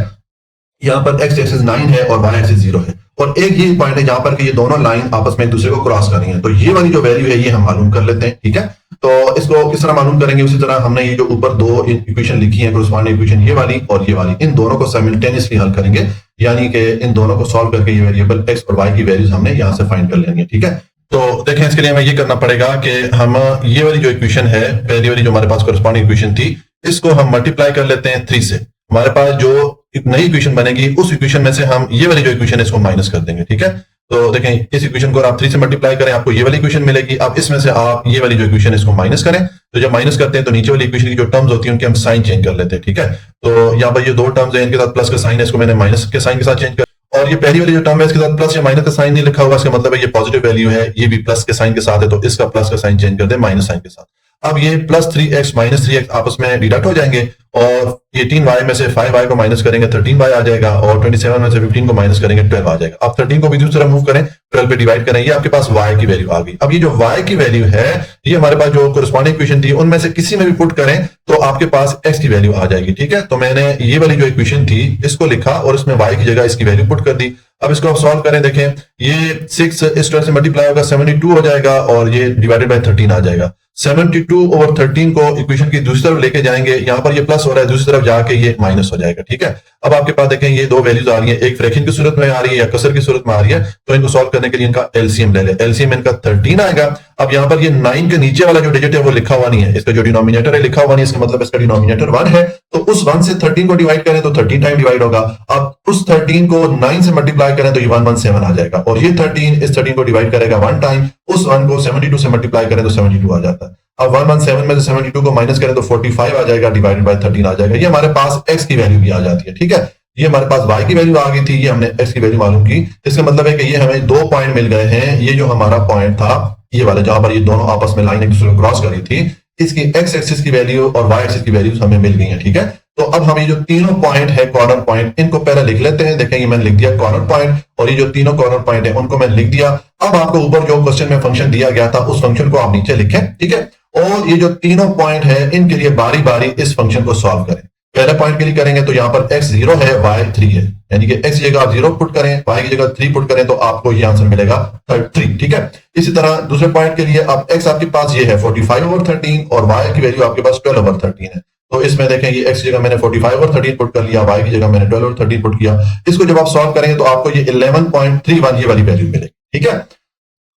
यहाँ पर एक्स एक्सिस 9 है और वाई एक्सिस 0 है, और एक ये पॉइंट है जहां पर कि ये दोनों लाइन आपस में एक दूसरे को क्रॉस कर रही हैं। तो ये वाली जो वैल्यू है ये हम मालूम कर लेते हैं, ठीक है। तो इसको किस तरह मालूम करेंगे, उसी तरह हमने ये जो ऊपर दो इक्वेशन लिखी है, कोरस्पॉन्डिंग इक्वेशन ये वाली और ये वाली, इन दोनों को साइमल्टेनियसली हल करेंगे, यानी कि इन दोनों को सॉल्व करके ये वेरिएबल एक्स और वाई की वैल्यूज हमने यहाँ से फाइंड कर लेंगे, ठीक है। तो देखें इसके लिए हमें ये करना पड़ेगा कि हम ये वाली जो इक्वेशन है, पहली वाली जो हमारे पास कोरस्पॉन्डिंग इक्वेशन थी, इसको हम मल्टीप्लाई कर लेते हैं 3 से। हमारे पास जो एक नई इक्वेशन बनेगी उस इक्वेशन में से हम ये वाली जो इक्वेशन है इसको माइनस कर देंगे, ठीक है। तो देखें इस इक्वेशन को आप 3 से मल्टीप्लाई करें, आपको ये वाली इक्वेशन मिलेगी। अब इसमें से आप ये वाली जो इक्वेशन इसको माइनस करें, तो जब माइनस करते हैं तो नीचे वाली इक्वेशन की जो टर्म्स होती है उनके हम साइन चेंज कर लेते हैं, ठीक है। तो यहाँ पर ये दो टर्म्स है, इनके साथ प्लस का साइन है, इसको मैंने माइनस के साइन के साथ चेंज कर, और ये पहली वाली जो टर्म है इसके साथ प्लस या माइनस का साइन नहीं लिखा हुआ, इसका मतलब है ये पॉजिटिव वैल्यू है, ये भी प्लस के साइन के साथ है, तो इसका प्लस का साइन चेंज कर दे माइनस साइन के साथ। अब ये प्लस 3x माइनस 3x आपस में डिडक्ट हो जाएंगे, और 18y में से 5y को माइनस करेंगे 13y आ जाएगा, और 27 में से 15 को माइनस करेंगे 12 आ जाएगा। अब 13 को भी दूसरी तरफ मूव करें, 12 पे डिवाइड करें, ये आपके पास y की वैल्यू आ गई। अब ये जो y की वैल्यू है ये हमारे पास जो कोरिस्पॉन्डिंग इक्वेशन थी उनमें से किसी में भी पुट करें तो आपके पास x की वैल्यू आ जाएगी, ठीक है। तो मैंने ये वाली जो इक्वेशन थी इसको लिखा और इसमें y की जगह इसकी वैल्यू पुट कर दी। अब इसको आप सॉल्व करें, देखें ये 6 इस तरह से मल्टीप्लाई होगा 72 हो जाएगा, और ये डिवाइडेड बाय 13 आ जाएगा। 72 ओवर 13 को इक्वेशन की दूसरी तरफ लेके जाएंगे, यहां पर ये प्लस हो रहा है, दूसरी तरफ जाके ये माइनस हो जाएगा, ठीक है। अब आपके पास देखें ये दो वैल्यूज आ रही है, एक फ्रैक्शन की सूरत में आ रही है या कसर की सूरत में आ रही है, तो इनको सॉल्व करने के लिए इनका एलसीएम ले ले। एलसीएम इनका 13 आएगा। अब यहाँ पर ये 9 के नीचे वाला जो डिजिट है वो लिखा हुआ नहीं है, इसका जो डिनोमिनेटर है लिखा हुआ नहीं है, इसका मतलब इसका डिनोमिनेटर 1 है, तो उस 1 से 13 को डिवाइड करें तो 13 टाइम डिवाइड होगा। अब उस 13 को 9 से मल्टीप्लाई करें तो ये 117 आ जाएगा, और ये 13 इस 13 को डिवाइड करेगा 1 टाइम, उस 1 को 72 से मल्टीप्लाई करें तो 72 आ जाता है। अब 117 में से 72 को माइनस करें तो 45 आ जाएगा, डिवाइडेड बाय 13 आ जाएगा। ये हमारे पास x की वैल्यू भी आ जाती है, ठीक है। ये हमारे पास y की वैल्यू आ गई थी, ये हमने x की वैल्यू मालूम की। इसका मतलब है कि ये हमें दो पॉइंट मिल गए हैं। ये जो हमारा पॉइंट था ये वाला जहां पर ये दोनों आपस में लाइन एक दूसरे को क्रॉस कर रही थी, इसकी x एक्सिस की वैल्यू और y एक्सिस की वैल्यूज हमें मिल गई है, ठीक है। तो अब हम ये जो तीनों पॉइंट है कॉर्नर पॉइंट, इनको पहले लिख लेते हैं। देखें ये मैंने लिख दिया कॉर्नर पॉइंट, और ये जो तीनों कॉर्नर पॉइंट है उनको मैंने लिख दिया। अब आपको ऊपर जो क्वेश्चन में फंक्शन दिया गया था उस फंक्शन को आप नीचे लिखें, ठीक है। और ये जो तीनों पॉइंट है इनके लिए बारी बारी इस फंक्शन को सॉल्व करें। पहले पॉइंट के लिए करेंगे तो यहाँ पर x 0 है, y 3 है, यानी कि x की जगह आप 0 पुट करें, y की जगह 3 पुट करें तो आपको ये आंसर मिलेगा 3, ठीक है। इसी तरह दूसरे पॉइंट के लिए अब x आपके पास ये है 45 ओवर 13, और y की वैल्यू आपके पास 12 ओवर 13 है। तो इसमें देखें ये x की जगह मैंने 45 ओवर 13 पुट कर लिया, y की जगह मैंने 12 ओवर 13 पुट किया। इसको जब आप सॉल्व करेंगे तो आपको ये 11.31 ये वाली वैल्यू मिलेगी, ठीक है।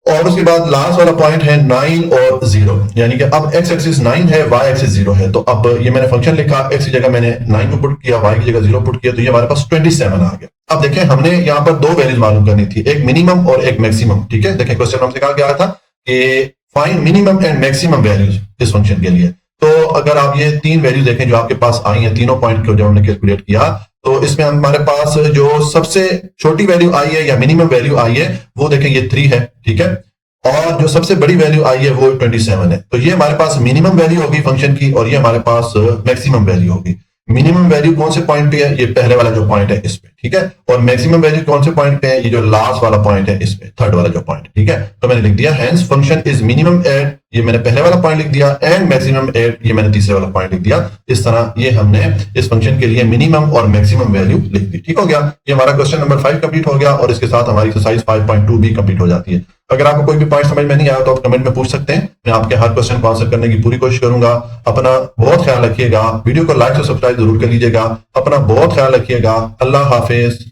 और उसके बाद लास्ट वाला पॉइंट है 9 और 0, यानी कि अब x एक्सिस 9 है, y एक्सिस 0 है। तो अब ये मैंने फंक्शन लिखा, x की जगह मैंने 9 को पुट किया, y की जगह 0 पुट किया, तो ये हमारे पास 27 आ गया। अब देखें हमने यहाँ पर दो वैल्यूज मालूम करनी थी, एक मिनिमम और एक मैक्सिमम, ठीक है। देखें क्वेश्चन हमसे कहा गया था कि find minimum and maximum values इस फंक्शन के लिए। तो अगर आप ये तीन वैल्यूज देखें जो आपके पास आई हैं, तीनों पॉइंट को जब हमने कैलकुलेट किया तो इसमें हमारे पास जो सबसे छोटी वैल्यू आई है या मिनिमम वैल्यू आई है वो देखें ये 3 है, ठीक है। और जो सबसे बड़ी वैल्यू आई है वो 27 है। तो ये हमारे पास मिनिमम वैल्यू होगी फंक्शन की, और ये हमारे पास मैक्सिमम वैल्यू होगी। मिनिमम वैल्यू कौन से पॉइंट पे है, ये पहले वाला जो पॉइंट है इस पे, ठीक है। और मैक्सिमम वैल्यू कौन से पॉइंट पे है, ये जो लास्ट वाला पॉइंट है इस पे, थर्ड वाला जो पॉइंट, ठीक है। तो मैंने लिख दिया hence function is minimum at, ये मैंने पहले वाला पॉइंट लिख दिया, एंड मैक्सिमम एट, ये मैंने तीसरे वाला पॉइंट लिख दिया। इस तरह ये हमने इस फंक्शन के लिए मिनिमम और मैक्सिमम वैल्यू लिख दी, ठीक हो गया। ये हमारा क्वेश्चन नंबर 5 कंप्लीट हो गया, और इसके साथ हमारी एक्सरसाइज 5.2 भी कंप्लीट हो जाती है। अगर आपको कोई भी पॉइंट समझ में नहीं आया तो आप कमेंट में पूछ सकते हैं, मैं आपके हर क्वेश्चन को आंसर करने की पूरी कोशिश करूंगा। अपना बहुत ख्याल रखिएगा, वीडियो को लाइक और सब्सक्राइब जरूर कर लीजिएगा। अपना बहुत ख्याल रखिएगा। अल्लाह हाफिज।